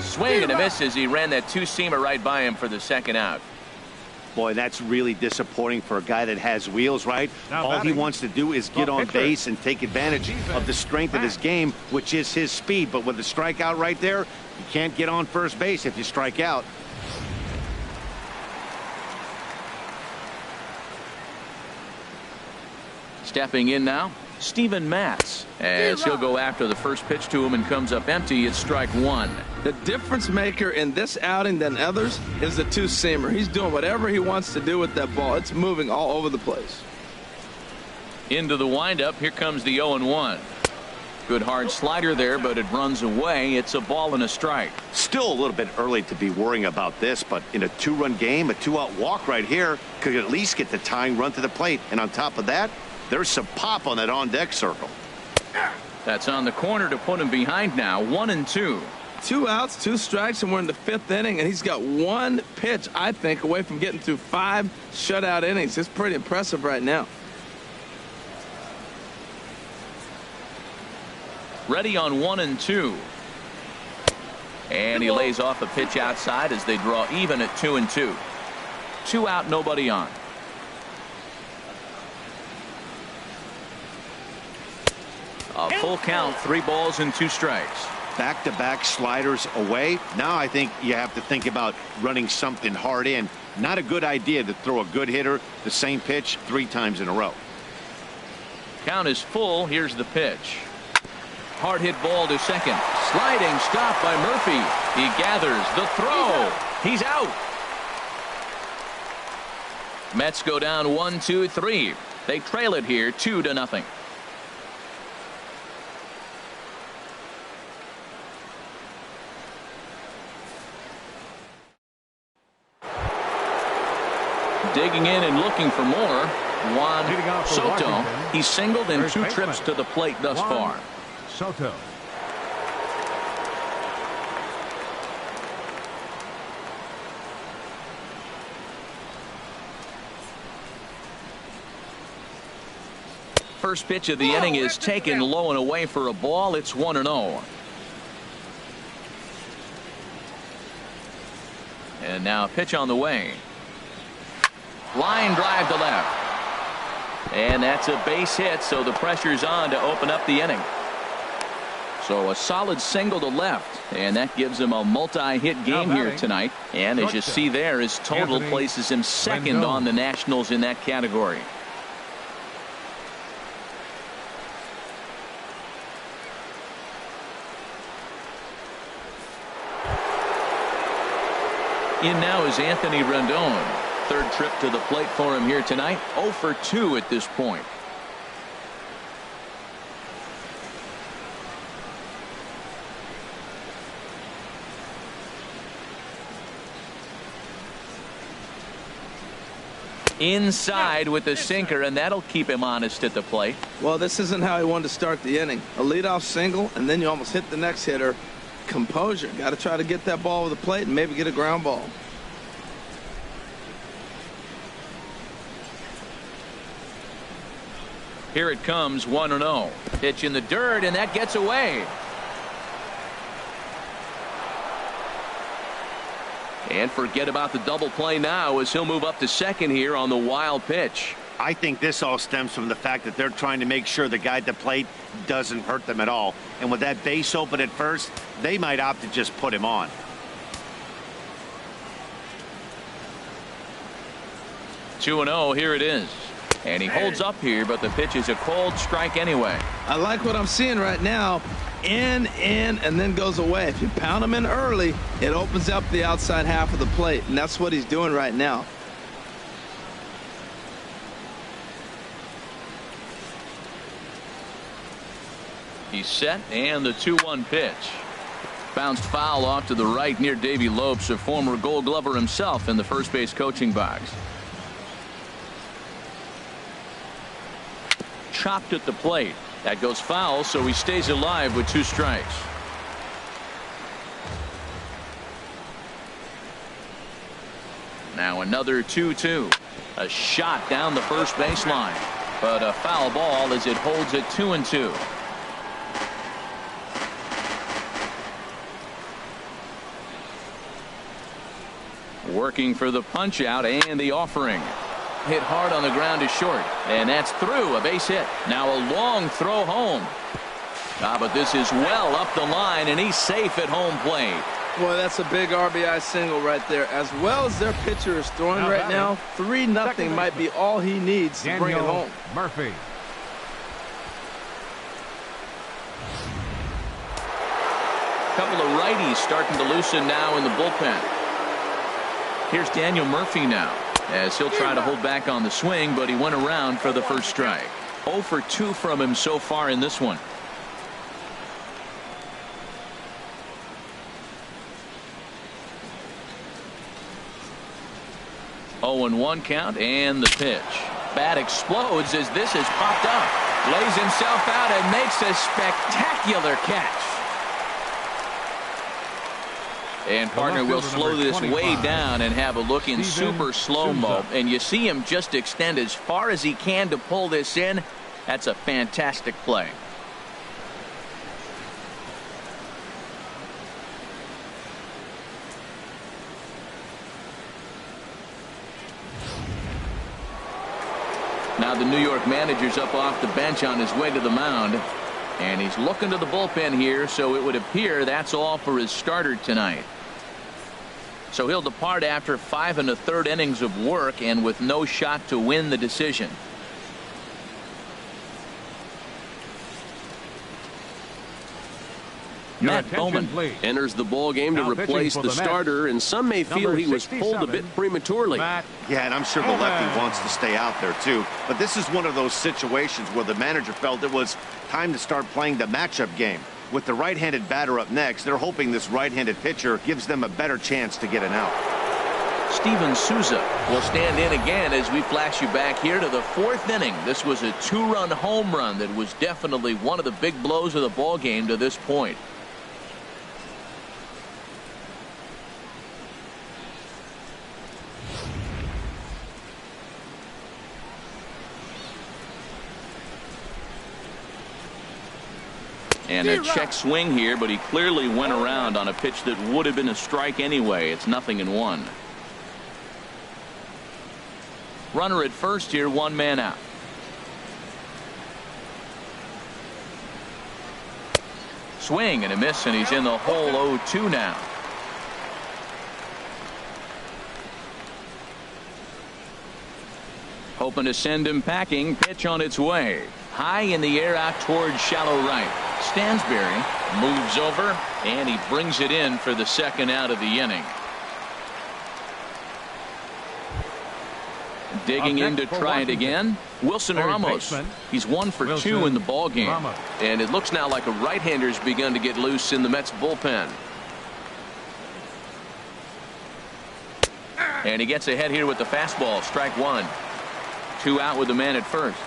Swing and a miss as he ran that 2-seamer right by him for the second out. Boy, that's really disappointing for a guy that has wheels, right? Now All he wants to do is get on base and take advantage of the strength of his game, which is his speed. But with the strikeout right there, you can't get on first base if you strike out. Stepping in now, Steven Matz, as he'll go after the first pitch to him and comes up empty. It's strike 1. The difference maker in this outing than others is the 2-seamer. He's doing whatever he wants to do with that ball. It's moving all over the place. Into the windup. Here comes the 0-1. Good hard slider there, but it runs away. It's a ball and a strike. Still a little bit early to be worrying about this, but in a 2-run game, a 2-out walk right here could at least get the tying run to the plate. And on top of that, there's some pop on that on-deck circle. That's on the corner to put him behind now. 1-2. 2 outs, 2 strikes, and we're in the 5th inning, and he's got 1 pitch, I think, away from getting through 5 shutout innings. It's pretty impressive right now. Ready on 1-2. And he lays off a pitch outside as they draw even at 2-2. 2 out, nobody on. A full count, 3 balls and 2 strikes. Back-to-back sliders away. Now I think you have to think about running something hard in. Not a good idea to throw a good hitter the same pitch 3 times in a row. Count is full. Here's the pitch. Hard hit ball to second. Sliding stop by Murphy. He gathers the throw. He's out. Mets go down 1-2-3. They trail it here 2-0. Digging in and looking for more. Juan Soto. He's singled in 2 trips to the plate thus far. Soto. First pitch of the inning is taken low and away for a ball. It's 1-0. And now a pitch on the way. Line drive to left. And that's a base hit, so the pressure's on to open up the inning. So a solid single to left, and that gives him a multi-hit game here tonight. And as you see there, his total places him second on the Nationals in that category. In now is Anthony Rendon. Third trip to the plate for him here tonight. 0 for 2 at this point. Inside with the sinker, and that'll keep him honest at the plate. Well, this isn't how he wanted to start the inning. A leadoff single, and then you almost hit the next hitter. Composure. Got to try to get that ball over the plate and maybe get a ground ball. Here it comes, 1-0. Pitch in the dirt, and that gets away. And forget about the double play now as he'll move up to second here on the wild pitch. I think this all stems from the fact that they're trying to make sure the guy at the plate doesn't hurt them at all. And with that base open at first, they might opt to just put him on. 2-0, here it is. And he holds up here, but the pitch is a cold strike anyway. I like what I'm seeing right now. In, and then goes away. If you pound him in early, it opens up the outside half of the plate, and that's what he's doing right now. He's set, and the 2-1 pitch. Bounced foul off to the right near Davey Lopes, a former Gold Glover himself in the first base coaching box. Chopped at the plate. That goes foul, so he stays alive with 2 strikes. Now another 2-2. A shot down the first baseline, but a foul ball as it holds it 2-2. Working for the punch out and the offering. Hit hard on the ground to short, and that's through. A base hit. Now a long throw home. But this is well up the line, and he's safe at home plate. Boy, that's a big RBI single right there. As well as their pitcher is throwing right now, 3-0 might be all he needs to bring it home. Murphy. Couple of righties starting to loosen now in the bullpen. Here's Daniel Murphy now, as he'll try to hold back on the swing, but he went around for the first strike. 0 for 2 from him so far in this one. Oh, and 1 count, and the pitch. Bat explodes as this has popped up. Lays himself out and makes a spectacular catch. And partner will slow this way down and have a look in super slow-mo. And you see him just extend as far as he can to pull this in. That's a fantastic play. Now the New York manager's up off the bench on his way to the mound. And he's looking to the bullpen here, so it would appear that's all for his starter tonight. So he'll depart after 5 1/3 innings of work and with no shot to win the decision. Matt Bowman enters the ball game to replace the starter, and some may feel he was pulled a bit prematurely. Yeah, and I'm sure the lefty wants to stay out there too. But this is one of those situations where the manager felt it was time to start playing the matchup game. With the right-handed batter up next, they're hoping this right-handed pitcher gives them a better chance to get an out. Steven Souza will stand in again as we flash you back here to the 4th inning. This was a 2-run home run that was definitely one of the big blows of the ball game to this point. And a check swing here, but he clearly went around on a pitch that would have been a strike anyway. It's 0-1. Runner at first here, 1 man out. Swing and a miss, and he's in the hole 0-2 now. Hoping to send him packing. Pitch on its way. High in the air out towards shallow right. Stansberry moves over, and he brings it in for the second out of the inning. Digging in to try it again. Wilson Ramos. He's 1 for 2 in the ball game. And it looks now like a right-hander's begun to get loose in the Mets bullpen. And he gets ahead here with the fastball. Strike 1. 2 out with the man at first.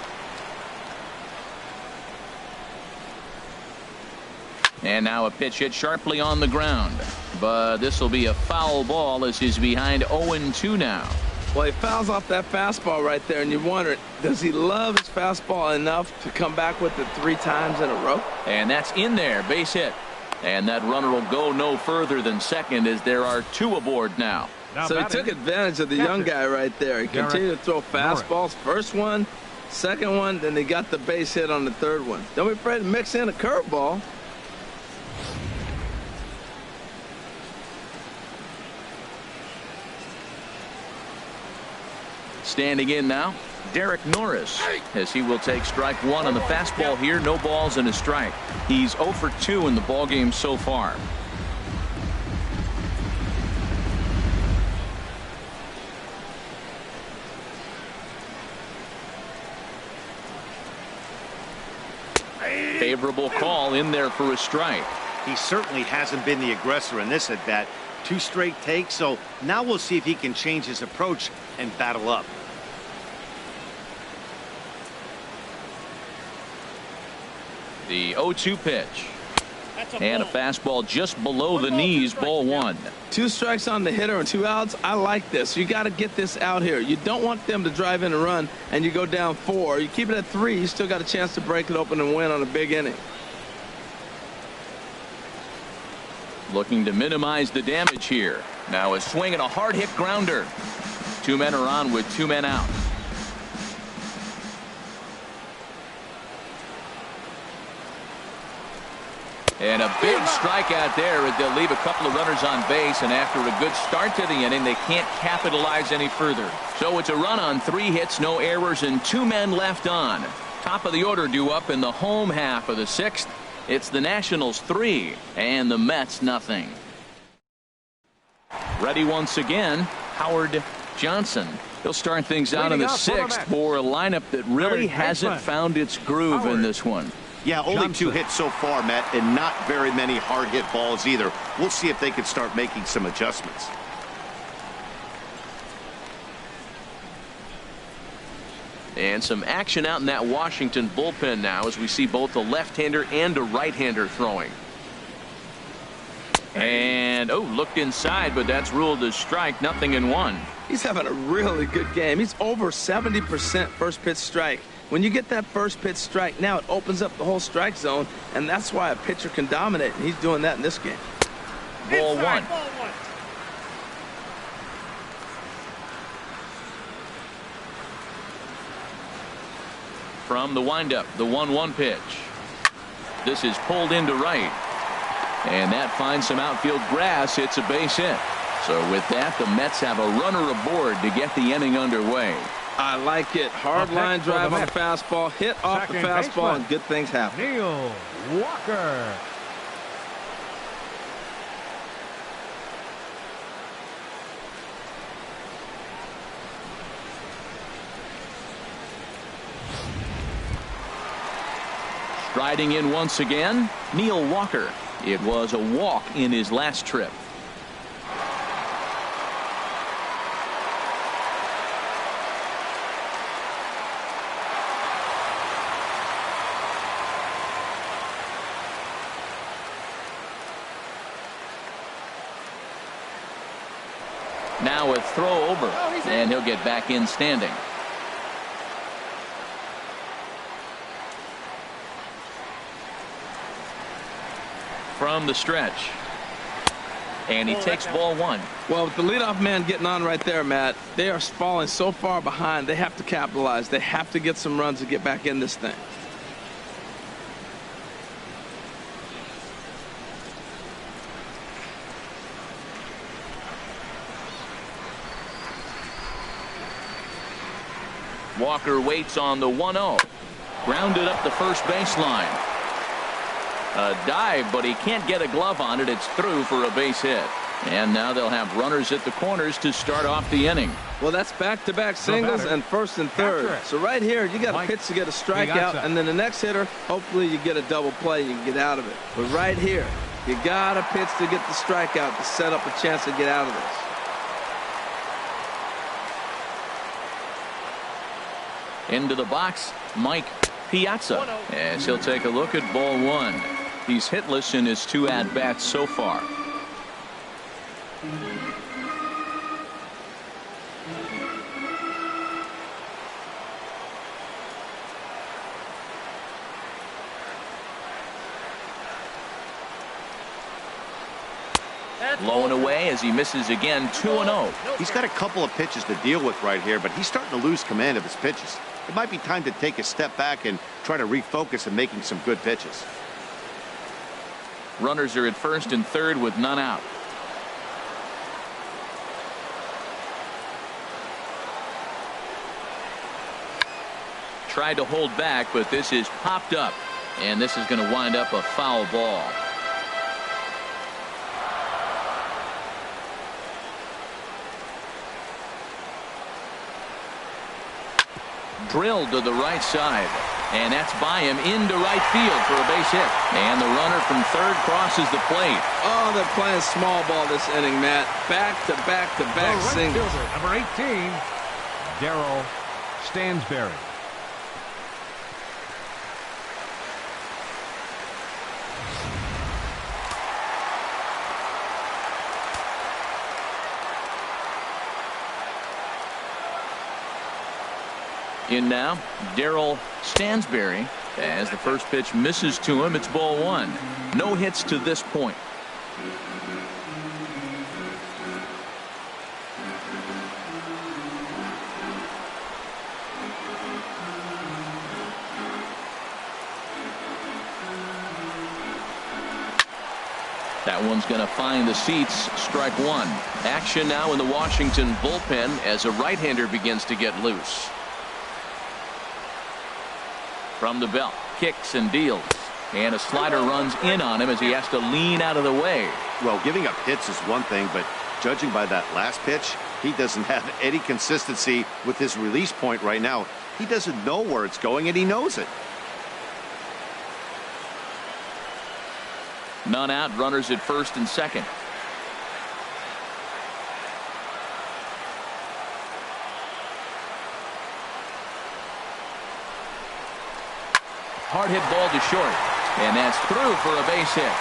And now a pitch hit sharply on the ground. But this will be a foul ball as he's behind 0-2 now. Well, he fouls off that fastball right there, and you wonder, does he love his fastball enough to come back with it 3 times in a row? And that's in there. Base hit. And that runner will go no further than second as there are 2 aboard now. So he took advantage of the young guy right there. He continued to throw fastballs. First one, second one, then he got the base hit on the third one. Don't be afraid to mix in a curveball. Standing in now, Derek Norris, as he will take strike 1 on the fastball here. No balls and a strike. He's 0 for 2 in the ball game so far. Favorable call in there for a strike. He certainly hasn't been the aggressor in this at bat. 2 straight takes, so now we'll see if he can change his approach and battle up. The 0-2 pitch. And a fastball just below the knees, ball 1. 2 strikes on the hitter and 2 outs. I like this. You got to get this out here. You don't want them to drive in a run and you go down 4. You keep it at 3, you still got a chance to break it open and win on a big inning. Looking to minimize the damage here. Now a swing and a hard hit grounder. 2 men are on with 2 men out. And a big strikeout there as they'll leave a couple of runners on base, and after a good start to the inning they can't capitalize any further. So it's a run on 3 hits, no errors, and 2 men left on. Top of the order due up in the home half of the 6th. It's the Nationals 3 and the Mets nothing. Ready once again, Howard Johnson. He'll start things out in the 6th for a lineup that really hasn't found its groove in this one. Yeah, only 2 hits so far, Matt, and not very many hard hit balls either. We'll see if they can start making some adjustments. And some action out in that Washington bullpen now as we see both a left-hander and a right-hander throwing. And looked inside, but that's ruled as strike. 0-1. He's having a really good game. He's over 70% first pitch strike. When you get that first pitch strike, now it opens up the whole strike zone, and that's why a pitcher can dominate, and he's doing that in this game. Ball 1. From the windup, the 1-1 pitch. This is pulled into right. And that finds some outfield grass. It's a base hit. So with that, the Mets have a runner aboard to get the inning underway. I like it. Hard line drive on the fastball, hit off the fastball, and good things happen. Neil Walker. Striding in once again, Neil Walker. It was a walk in his last trip. Now a throw over, and he'll get back in standing. From the stretch. And he takes ball 1. Well, with the leadoff man getting on right there, Matt, they are falling so far behind, they have to capitalize. They have to get some runs to get back in this thing. Walker waits on the 1-0. Grounded up the first baseline. A dive, but he can't get a glove on it. It's through for a base hit. And now they'll have runners at the corners to start off the inning. Well, that's back-to-back singles and first and third. So right here, you got a pitch to get a strikeout, and then the next hitter, hopefully you get a double play and you can get out of it. But right here, you got a pitch to get the strikeout to set up a chance to get out of this. Into the box, Mike Piazza, as he'll take a look at ball one. He's hitless in his 2 at-bats so far. Low and away as he misses again. 2-0. He's got a couple of pitches to deal with right here, but he's starting to lose command of his pitches. It might be time to take a step back and try to refocus on making some good pitches. Runners are at first and third with none out. Tried to hold back, but this is popped up, and this is going to wind up a foul ball. Drilled to the right side, and that's by him into right field for a base hit. And the runner from third crosses the plate. Oh, they're playing small ball this inning, Matt. Back-to-back-to-back singles. Number 18, Darryl Stansberry. In now, Darryl Stansberry, as the first pitch misses to him. It's ball one. No hits to this point. That one's going to find the seats. Strike one. Action now in the Washington bullpen as a right-hander begins to get loose. From the belt, kicks and deals, and a slider runs in on him as he has to lean out of the way. Well, giving up hits is one thing, but judging by that last pitch, he doesn't have any consistency with his release point right now. He doesn't know where it's going, and he knows it. None out, runners at first and second. Hard hit ball to short, and that's through for a base hit.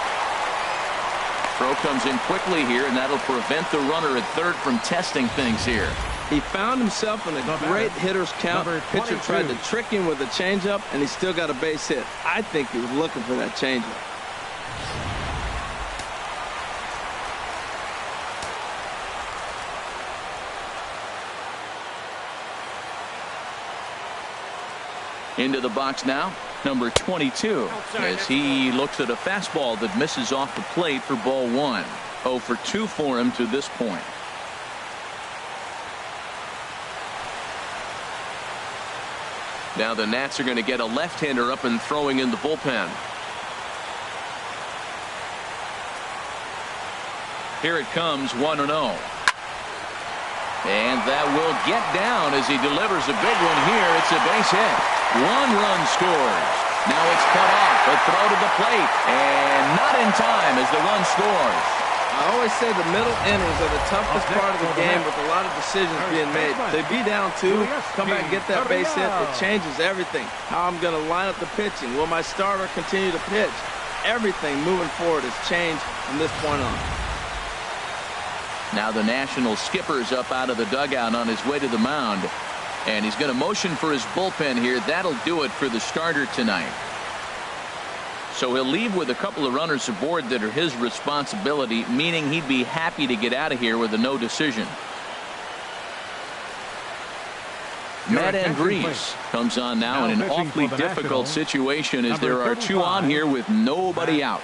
Throw comes in quickly here, and that'll prevent the runner at third from testing things here. He found himself in a great hitter's count. Pitcher tried to trick him with a changeup, and he still got a base hit. I think he was looking for that changeup. Into the box now, number 22, as he looks at a fastball that misses off the plate for ball one. 0 for 2 for him to this point. Now the Nats are going to get a left-hander up and throwing in the bullpen. Here it comes, 1-0. And that will get down as he delivers a big one here. It's a base hit. 1 run scores. Now it's cut off. A throw to the plate. And not in time as the run scores. I always say the middle innings are the toughest part of the game with a lot of decisions being made. They be down 2, come back and get that base hit. It changes everything. How I'm going to line up the pitching. Will my starter continue to pitch? Everything moving forward has changed from this point on. Now the National skipper's up out of the dugout on his way to the mound. And he's going to motion for his bullpen here. That'll do it for the starter tonight. So he'll leave with a couple of runners aboard that are his responsibility, meaning he'd be happy to get out of here with a no decision. Matt Andrees comes on now in an awfully difficult situation as there are 2 on here with nobody out.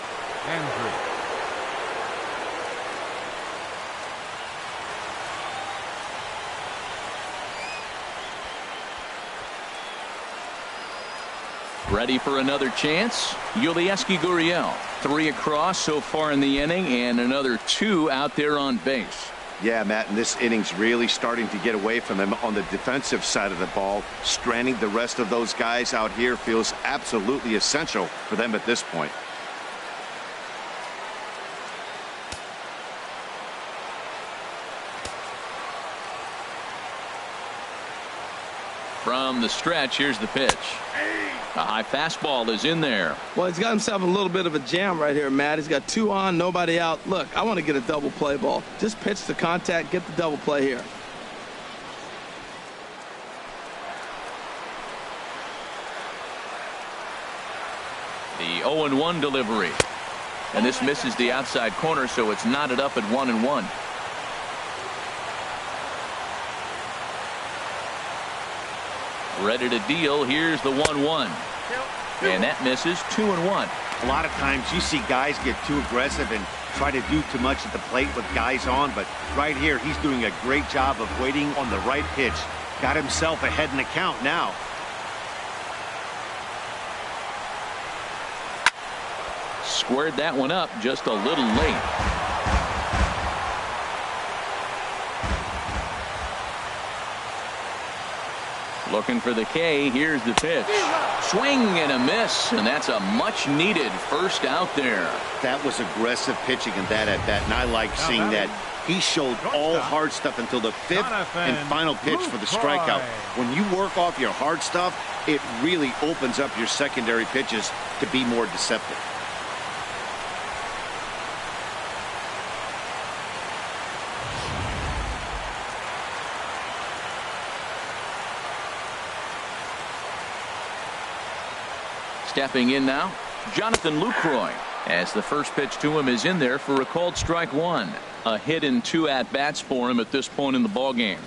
Ready for another chance. YULESKI Gurriel. 3 across so far in the inning, and another 2 out there on base. Yeah, Matt, and this inning's really starting to get away from them on the defensive side of the ball. Stranding the rest of those guys out here feels absolutely essential for them at this point. From the stretch, here's the pitch. A high fastball is in there. Well, he's got himself a little bit of a jam right here, Matt. He's got 2 on, nobody out. Look, I want to get a double play ball. Just pitch the contact, get the double play here. The 0-1 delivery. And this misses the outside corner, so it's knotted up at 1-1. Ready to deal. Here's the 1-1. And that misses. 2-1. A lot of times you see guys get too aggressive and try to do too much at the plate with guys on, but right here he's doing a great job of waiting on the right pitch. Got himself ahead in the count now. Squared that one up just a little late. Looking for the K. Here's the pitch. Swing and a miss, and that's a much needed first out there. That was aggressive pitching in that at bat, and I like seeing that. He showed all hard stuff until the 5th and final pitch for the strikeout. When you work off your hard stuff, it really opens up your secondary pitches to be more deceptive. Stepping in now, Jonathan Lucroy, as the first pitch to him is in there for a called strike 1. A hit in 2 at-bats for him at this point in the ballgame.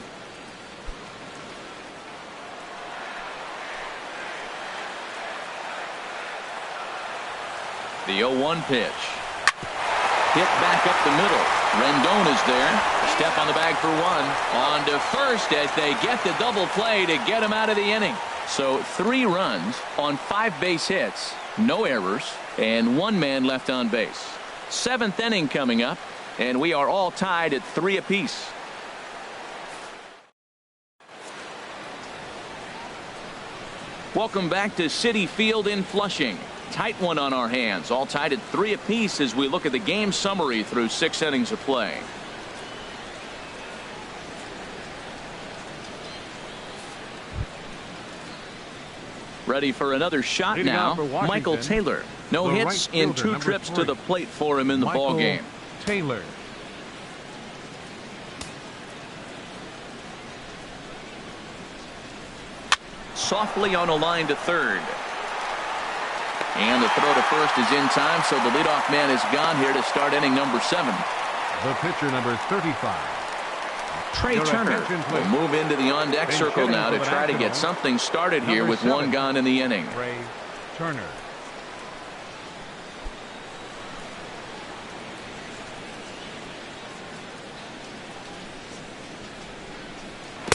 The 0-1 pitch. Hit back up the middle. Rendon is there. A step on the bag for 1. On to first as they get the double play to get him out of the inning. So 3 runs on 5 base hits, no errors, and 1 man left on base. 7th inning coming up, and we are all tied at 3 apiece. Welcome back to Citi Field in Flushing. Tight one on our hands, all tied at 3 apiece as we look at the game summary through 6 innings of play. Ready for another shot now. Michael Taylor. No hits in 2 trips to the plate for him in the ball game. Taylor. Softly on a line to third. And the throw to first is in time, so the leadoff man is gone here to start inning number 7. The pitcher number 35. Trey Turner will move into the on-deck circle now to try to get something started here with 1 gone in the inning. Trey Turner.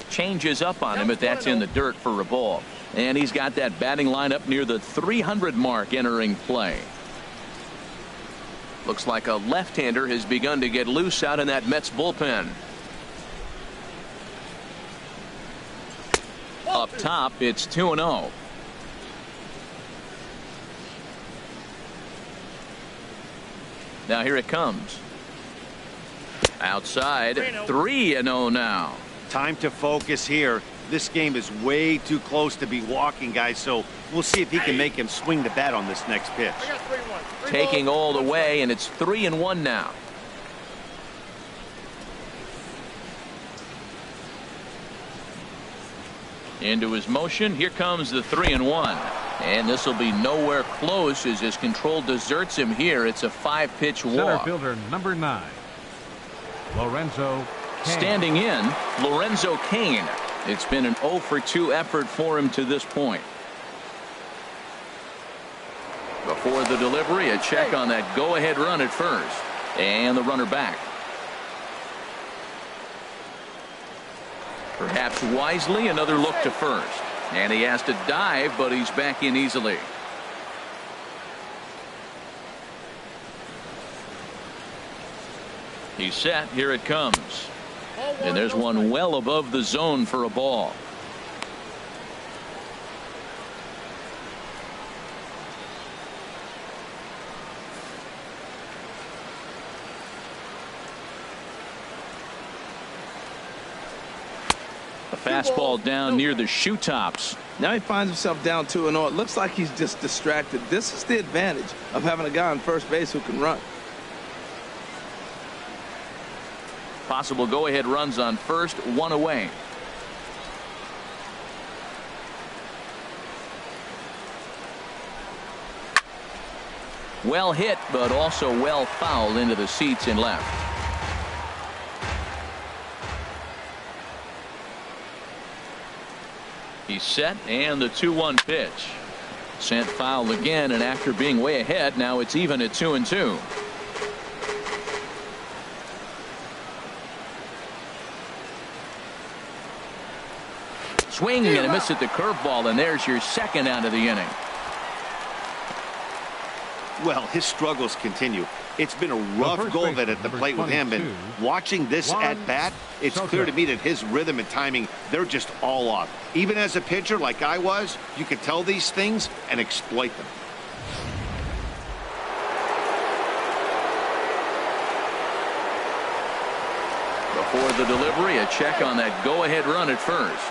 Changes up on him, but that's in the dirt for a ball. And he's got that batting lineup near the 300 mark entering play. Looks like a left-hander has begun to get loose out in that Mets bullpen. Up top, it's 2-0. Now here it comes. Outside, 3-0 now. Time to focus here. This game is way too close to be walking, guys, so we'll see if he can make him swing the bat on this next pitch. Taking all the way, and it's 3-1 now. Into his motion. Here comes the 3-1. And this will be nowhere close as his control deserts him here. It's a 5-pitch walk. Center fielder number 9. Lorenzo Cain. Standing in, Lorenzo Cain. It's been an 0-for-2 effort for him to this point. Before the delivery, a check on that go-ahead run at first. And the runner back. Perhaps wisely, another look to first. And he has to dive, but he's back in easily. He's set. Here it comes. And there's one well above the zone for a ball. A fastball down near the shoe tops. Now he finds himself down 2-0. It looks like he's just distracted. This is the advantage of having a guy on first base who can run. Possible go-ahead runs on first, one away. Well hit, but also well fouled into the seats and left. He's set, and the 2-1 pitch. Sent foul again, and after being way ahead, now it's even at 2-2. Swing and a miss at the curveball, and there's your second out of the inning. Well, his struggles continue. It's been a rough go of it at the plate with him, and watching this at bat, it's clear to me that his rhythm and timing, they're just all off. Even as a pitcher like I was, you could tell these things and exploit them. Before the delivery, a check on that go-ahead run at first.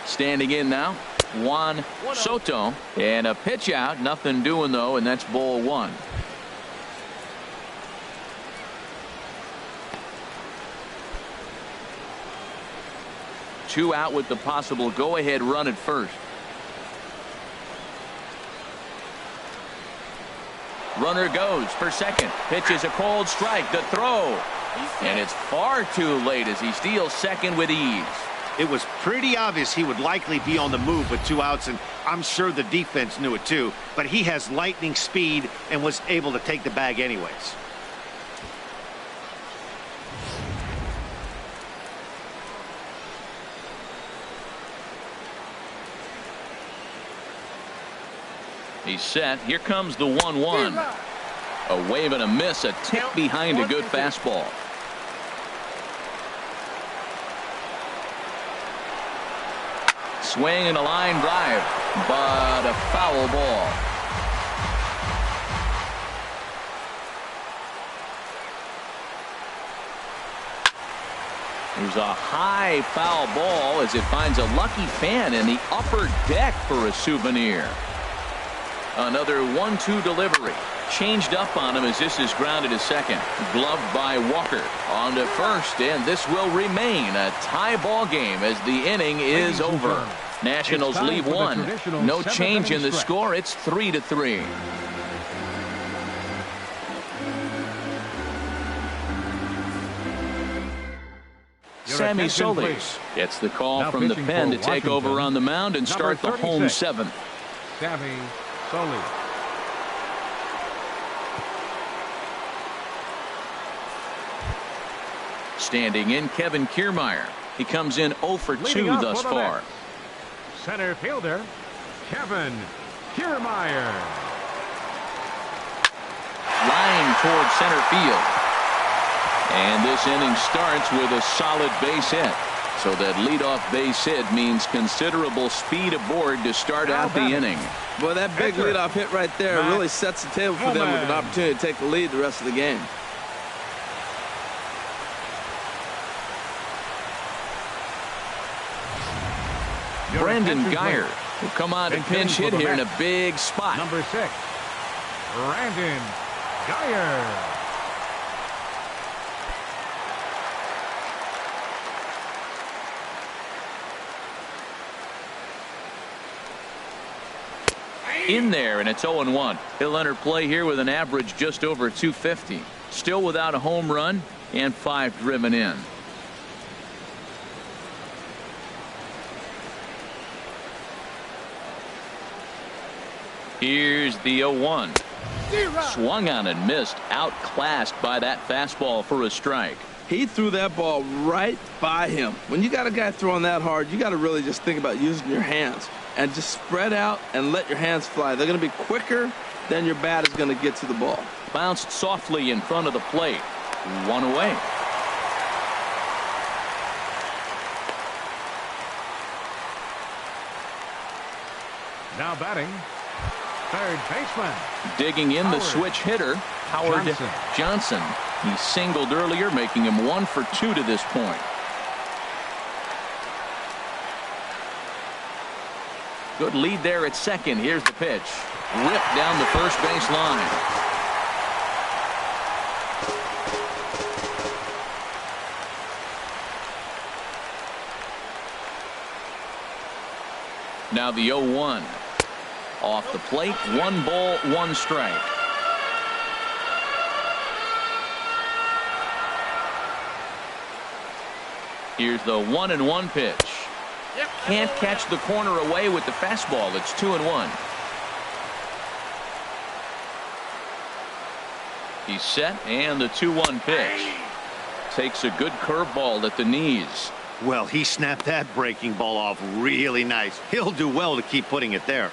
Standing in now, Juan Soto, and a pitch out, nothing doing though, and that's ball one. Two out with the possible go-ahead run at first. Runner goes for second. Pitches a cold strike. The throw, and it's far too late as he steals second with ease. It was pretty obvious he would likely be on the move with 2 outs, and I'm sure the defense knew it too, but he has lightning speed and was able to take the bag anyways. He's set. Here comes the 1-1. A wave and a miss, a tick behind a good fastball. Swing and a line drive, but a foul ball. There's a high foul ball as it finds a lucky fan in the upper deck for a souvenir. Another 1-2 delivery. Changed up on him as this is grounded to second. Gloved by Walker. On to first, and this will remain a tie ball game as the inning is over. Nationals leave one. No change in the score. It's 3-3. Sammy Solis gets the call from the pen to take over on the mound and start the home seventh. Sammy Solis. Standing in, Kevin Kiermaier. He comes in 0 for 2 thus far. Center fielder, Kevin Kiermaier. Line toward center field. And this inning starts with a solid base hit. So that leadoff base hit means considerable speed aboard to start out the inning. Well, that big leadoff hit right there really sets the table for them with an opportunity to take the lead the rest of the game. Brandon Geyer will come on to pinch hit here in a big spot. Number 6, Brandon Geyer. In there, and it's 0-1. He'll enter play here with an average just over 250. Still without a home run and 5 driven in. Here's the 0-1. Swung on and missed, outclassed by that fastball for a strike. He threw that ball right by him. When you got a guy throwing that hard, you got to really just think about using your hands. and just spread out and let your hands fly. They're going to be quicker than your bat is going to get to the ball. Bounced softly in front of the plate. One away. Now batting, third baseman. Digging in the switch hitter, Howard Johnson. He singled earlier, making him 1 for 2 to this point. Good lead there at second. Here's the pitch. Ripped down the first base line. Now the 0-1. Off the plate, 1 ball, 1 strike. Here's the 1-1 pitch. Can't catch the corner away with the fastball. It's 2-1. He's set, and the 2-1 pitch. Takes a good curveball at the knees. Well, he snapped that breaking ball off really nice. He'll do well to keep putting it there.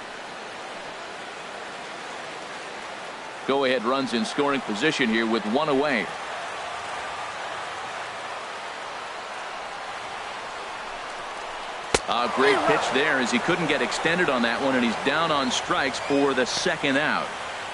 Go-ahead runs in scoring position here with 1 away. A great pitch there as he couldn't get extended on that one, and he's down on strikes for the second out.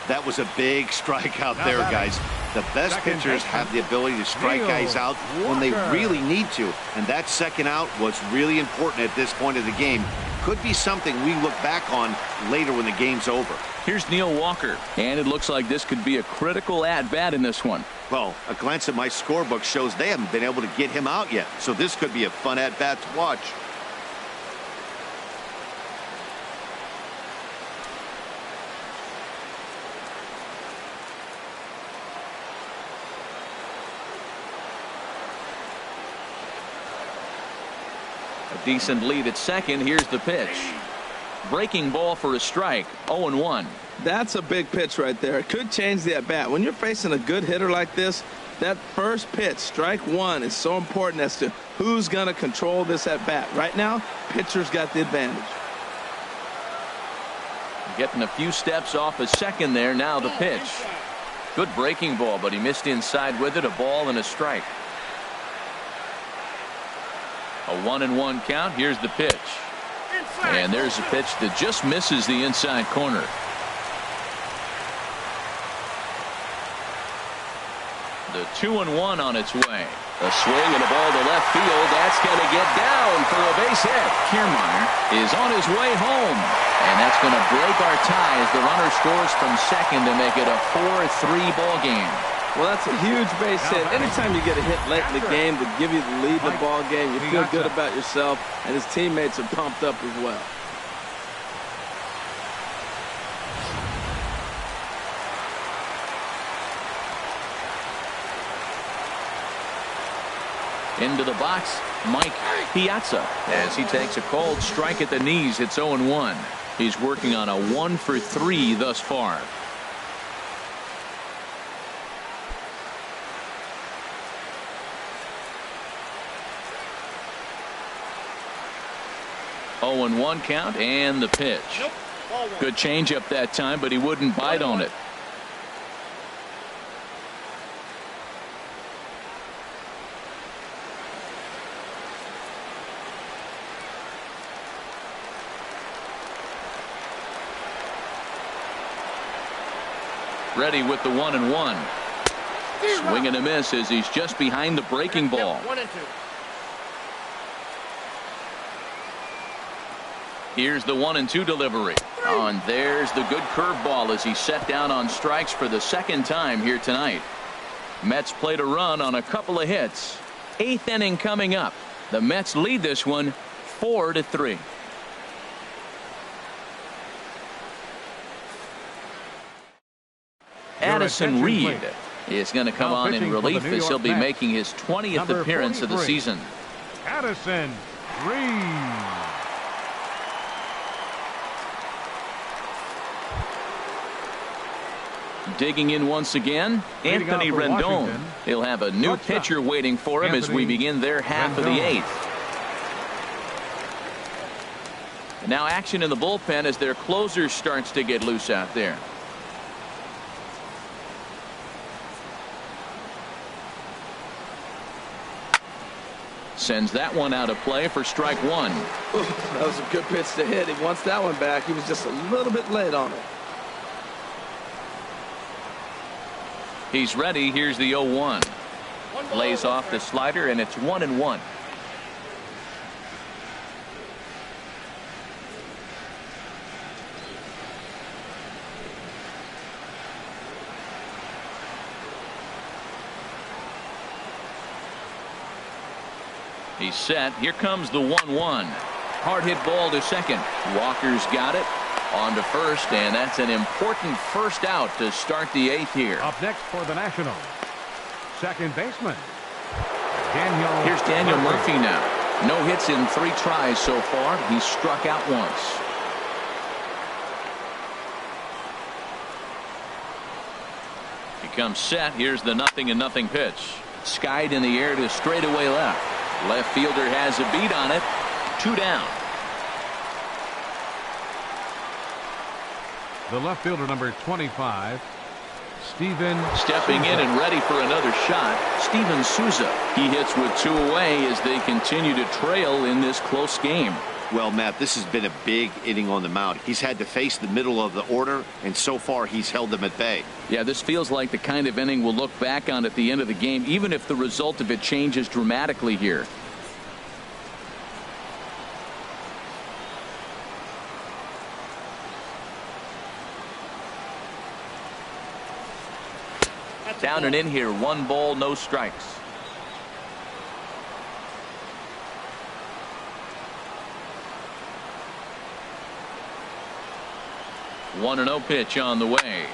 That was a big strikeout there, guys. The best pitchers have the ability to strike guys out when they really need to, and that second out was really important at this point of the game. Could be something we look back on later when the game's over. Here's Neil Walker, and it looks like this could be a critical at-bat in this one. Well, a glance at my scorebook shows they haven't been able to get him out yet, so this could be a fun at-bat to watch. A decent lead at second. Here's the pitch. Breaking ball for a strike. 0-1. That's a big pitch right there. It could change the at bat. When you're facing a good hitter like this, that first pitch, strike 1, is so important as to who's going to control this at bat. Right now, pitcher's got the advantage. Getting a few steps off a second there. Now the pitch. Good breaking ball, but he missed inside with it. A ball and a strike. A 1-1 count. Here's the pitch. And there's a pitch that just misses the inside corner. The 2-1 on its way. A swing and a ball to left field. That's going to get down for a base hit. Kiermaier is on his way home. And that's going to break our tie as the runner scores from second to make it a 4-3 ball game. Well, that's a huge base hit. Anytime you get a hit late in the game to give you the lead in the ball game, you feel good about yourself, and his teammates are pumped up as well. Into the box, Mike Piazza, as he takes a cold strike at the knees. It's 0-1. He's working on a 1 for 3 thus far. Oh, 0-1 count, and the pitch. Good changeup that time, but he wouldn't bite on it. Ready with the 1-1. Swing and a miss as he's just behind the breaking ball. 1-2. Here's the 1-2 delivery. Oh, and there's the good curveball as he's set down on strikes for the second time here tonight. Mets played a run on a couple of hits. 8th inning coming up. The Mets lead this one 4-3. Addison Reed is going to come on in relief as he'll be making his 20th appearance of the season. Addison Reed. Digging in once again, Anthony Rendon. He'll have a new pitcher waiting for him as we begin their half of the 8th. Now action in the bullpen as their closer starts to get loose out there. Sends that one out of play for strike one. Ooh, that was a good pitch to hit. He wants that one back. He was just a little bit late on it. He's ready. Here's the 0-1. Lays off the slider, and it's 1-1. He's set. Here comes the 1-1. Hard hit ball to second. Walker's got it. On to first, and that's an important first out to start the 8th here. Up next for the Nationals, second baseman, Here's Daniel Murphy now. No hits in 3 tries so far. He's struck out once. He comes set. Here's the 0-0 pitch. Skied in the air to straightaway left. Left fielder has a beat on it. 2 down. The left fielder, number 25, Steven Stepping SOUZA. in and ready for another shot, Steven SOUZA. He hits with 2 away as they continue to trail in this close game. Well, Matt, this has been a big inning on the mound. He's had to face the middle of the order, and so far he's held them at bay. Yeah, this feels like the kind of inning we'll look back on at the end of the game, even if the result of it changes dramatically here. Down and in here, 1 ball, no strikes. One 1-0 pitch on the way.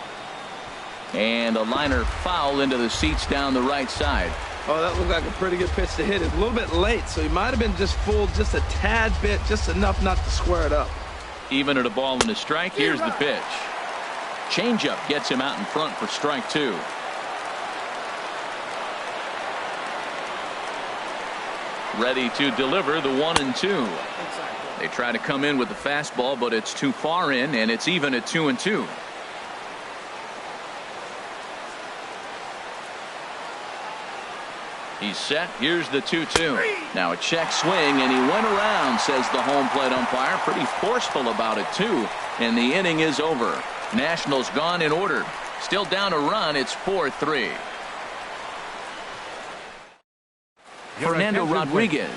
And a liner foul into the seats down the right side. Oh, that looked like a pretty good pitch to hit. It's a little bit late, so he might have been just fooled just a tad bit, just enough not to square it up. Even at a ball and a strike, here's the pitch. Changeup gets him out in front for strike 2. Ready to deliver the 1-2. They try to come in with the fastball, but it's too far in, and it's even at 2-2. He's set. Here's the 2-2. Now a check swing, and he went around, says the home plate umpire. Pretty forceful about it, too. And the inning is over. Nationals gone in order. Still down a run. It's 4-3. Fernando Rodriguez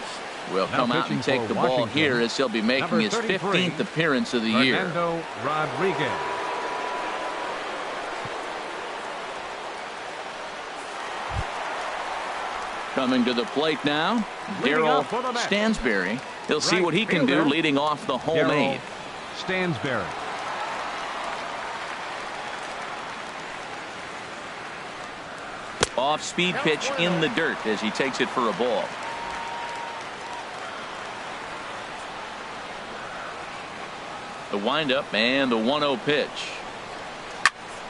will come out and take the ball here as he'll be making his 15th appearance of the year. Fernando Rodriguez. Coming to the plate now, Darryl Stansberry. He'll see what he can do leading off the home 8th. Stansberry. Off-speed pitch in the dirt as he takes it for a ball. The windup and the 1-0 pitch.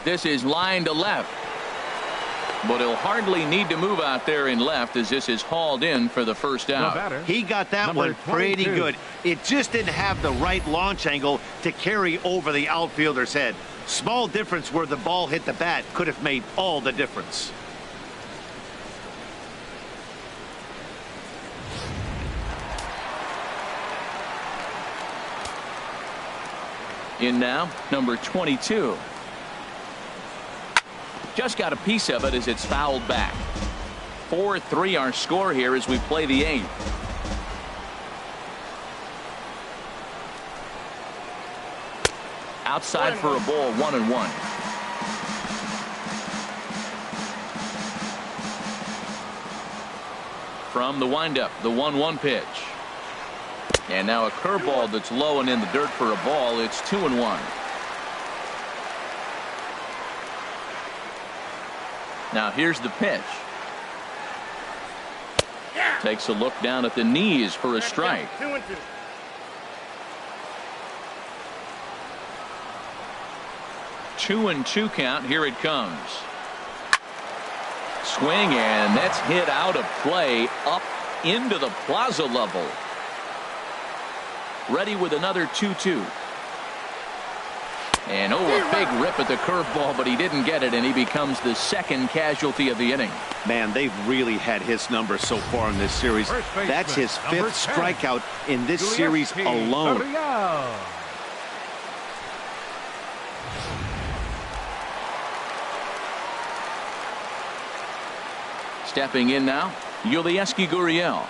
This is line to left. But he'll hardly need to move out there in left as this is hauled in for the first out. He got that one pretty good. It just didn't have the right launch angle to carry over the outfielder's head. Small difference where the ball hit the bat could have made all the difference. In now, number 22. Just got a piece of it as it's fouled back. 4-3 our score here as we play the 8th. Outside for a ball, 1-1. From the windup, the 1-1 pitch. And now a curveball that's low and in the dirt for a ball. It's 2-1. Now here's the pitch. Takes a look down at the knees for a strike. 2-2. Two and 2 count. Here it comes. Swing, and that's hit out of play up into the Piazza level. Ready with another 2-2. And a big rip at the curveball, but he didn't get it, and he becomes the second casualty of the inning. Man, they've really had his number so far in this series. That's his fifth strikeout in this series alone. GURRIEL. Stepping in now, YULESKI GURRIEL.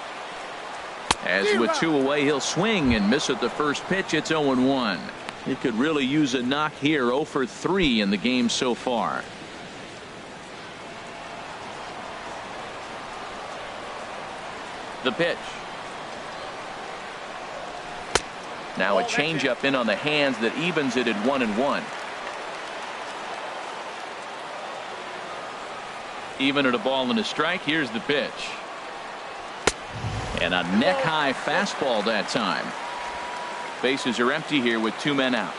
As with 2 away, he'll swing and miss at the first pitch. It's 0-1. He could really use a knock here. 0 for 3 in the game so far. The pitch. Now a changeup in on the hands that evens it at 1-1. Even at a ball and a strike. Here's the pitch. And a neck-high fastball that time. Bases are empty here with 2 men out.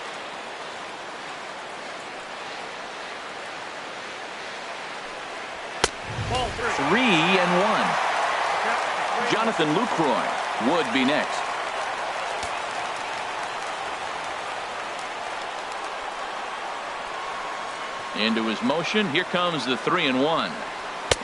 Ball 3. 3-1. Jonathan Lucroy would be next. Into his motion. Here comes the 3-1.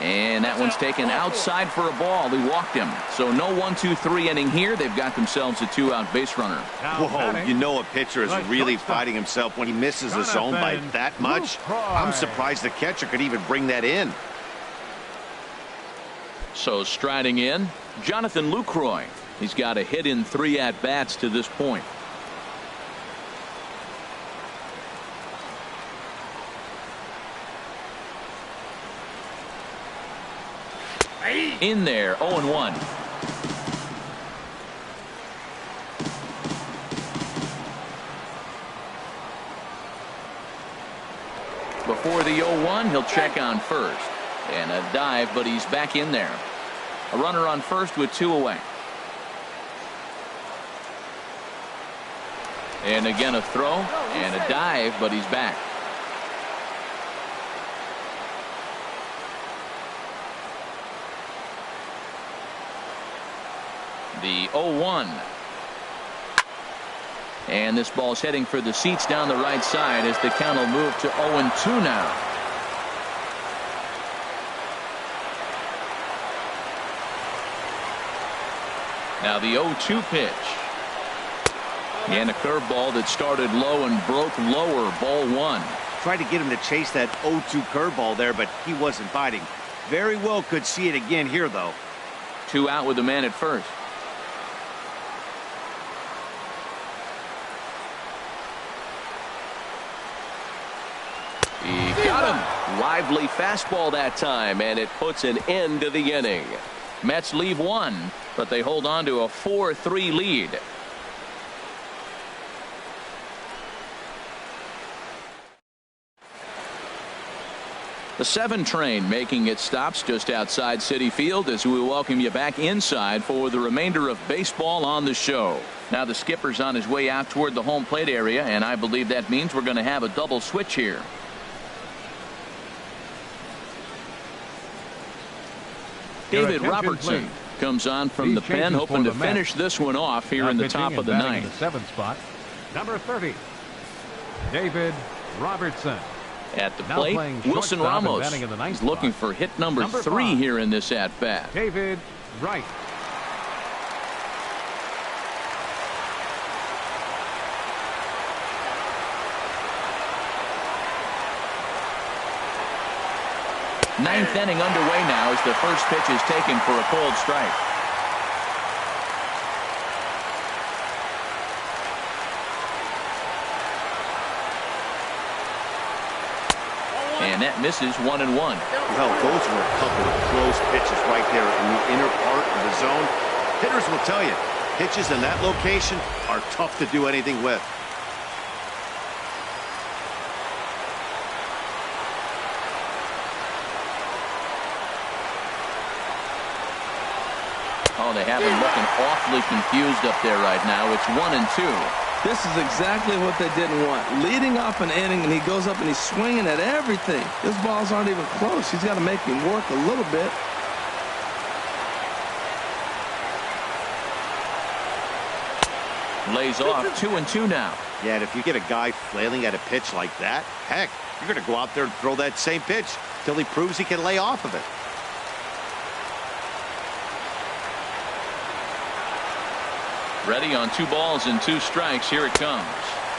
And that one's taken outside for a ball. He walked him. So no 1-2-3 inning here. They've got themselves a 2-out base runner. Whoa, you know a pitcher is really fighting himself when he misses the zone by that much. I'm surprised the catcher could even bring that in. So striding in, Jonathan Lucroy. He's got a hit in 3 at-bats to this point. In there, 0-1. Before the 0-1, he'll check on first. And a dive, but he's back in there. A runner on first with 2 away. And again a throw and a dive, but he's back. The 0-1. And this ball's heading for the seats down the right side as the count will move to 0-2 now. Now the 0-2 pitch. And a curveball that started low and broke lower. Ball 1. Tried to get him to chase that 0-2 curveball there, but he wasn't biting. Very well could see it again here, though. 2 out with the man at first. He got him. Lively fastball that time, and it puts an end to the inning. Mets leave 1, but they hold on to a 4-3 lead. The 7 train making its stops just outside Citi Field as we welcome you back inside for the remainder of baseball on the show. Now the skipper's on his way out toward the home plate area, and I believe that means we're going to have a double switch here. David Robertson comes on from the pen, hoping to finish this one off here in the top of the 9th. The 7th spot, number 30, David Robertson. At the plate, Wilson Ramos is looking for hit number 3 here in this at-bat. David Wright. Ninth inning underway now as the first pitch is taken for a cold strike. And that misses 1-1. Well, those were a couple of close pitches right there in the inner part of the zone. Hitters will tell you, pitches in that location are tough to do anything with. Oh, they have him looking awfully confused up there right now. It's 1-2. This is exactly what they didn't want. Leading off an inning, and he goes up and he's swinging at everything. His balls aren't even close. He's got to make him work a little bit. Lays off 2-2 now. Yeah, and if you get a guy flailing at a pitch like that, heck, you're going to go out there and throw that same pitch till he proves he can lay off of it. Ready on 2 balls and 2 strikes. Here it comes.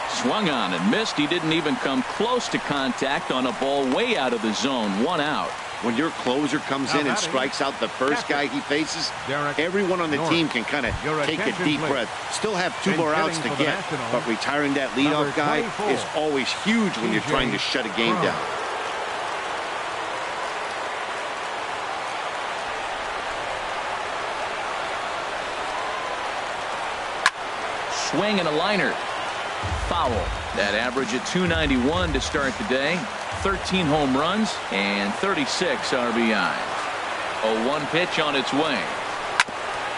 Swung on and missed. He didn't even come close to contact on a ball way out of the zone. 1 out. When your closer comes in and strikes out the first guy he faces, everyone on the team can kind of take a deep breath. Still have 2 more outs to get, but retiring that leadoff guy is always huge when you're trying to shut a game down. Swing and a liner. Foul. That average at 291 to start the day. 13 home runs and 36 RBI. A 1 pitch on its way.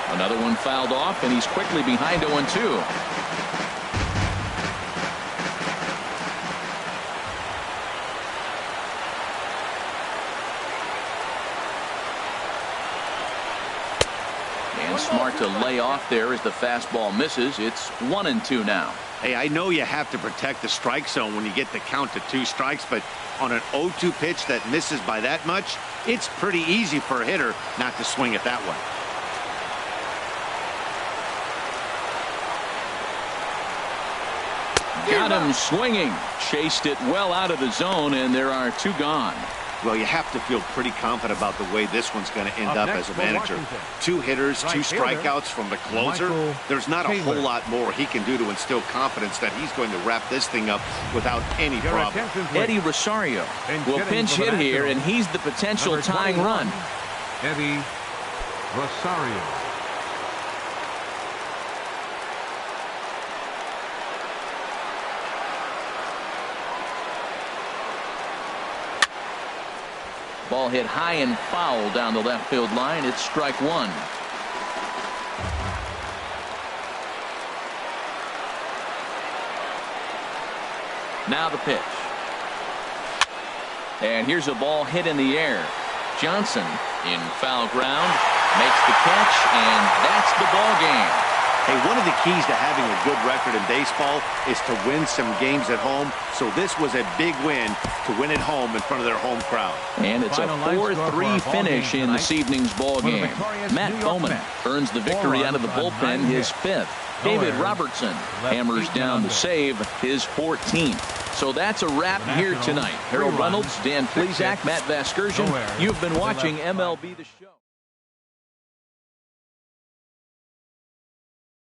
Another one fouled off, and he's quickly behind 0-2. And smart to lay off there as the fastball misses. It's 1-2 now. Hey, I know you have to protect the strike zone when you get the count to 2 strikes, but on an 0-2 pitch that misses by that much, it's pretty easy for a hitter not to swing it that way. Got him swinging. Chased it well out of the zone, and there are 2 gone. Well, you have to feel pretty confident about the way this one's going to end up as a manager. 2 hitters, 2 strikeouts from the closer. There's not a whole lot more he can do to instill confidence that he's going to wrap this thing up without any problem. Eddie Rosario will pinch hit here, and he's the potential tying run. Eddie Rosario. Ball hit high and foul down the left field line. It's strike 1. Now the pitch. And here's a ball hit in the air. Johnson in foul ground makes the catch, and that's the ball game. Hey, one of the keys to having a good record in baseball is to win some games at home. So this was a big win to win at home in front of their home crowd. And it's a 4-3 finish in this evening's ball game. Matt Bowman earns the victory out of the bullpen, his 5th. David Robertson hammers down the save, his 14th. So that's a wrap here tonight. Harold Reynolds, Dan Plesac, Matt Vasgersian. You've been watching MLB The Show.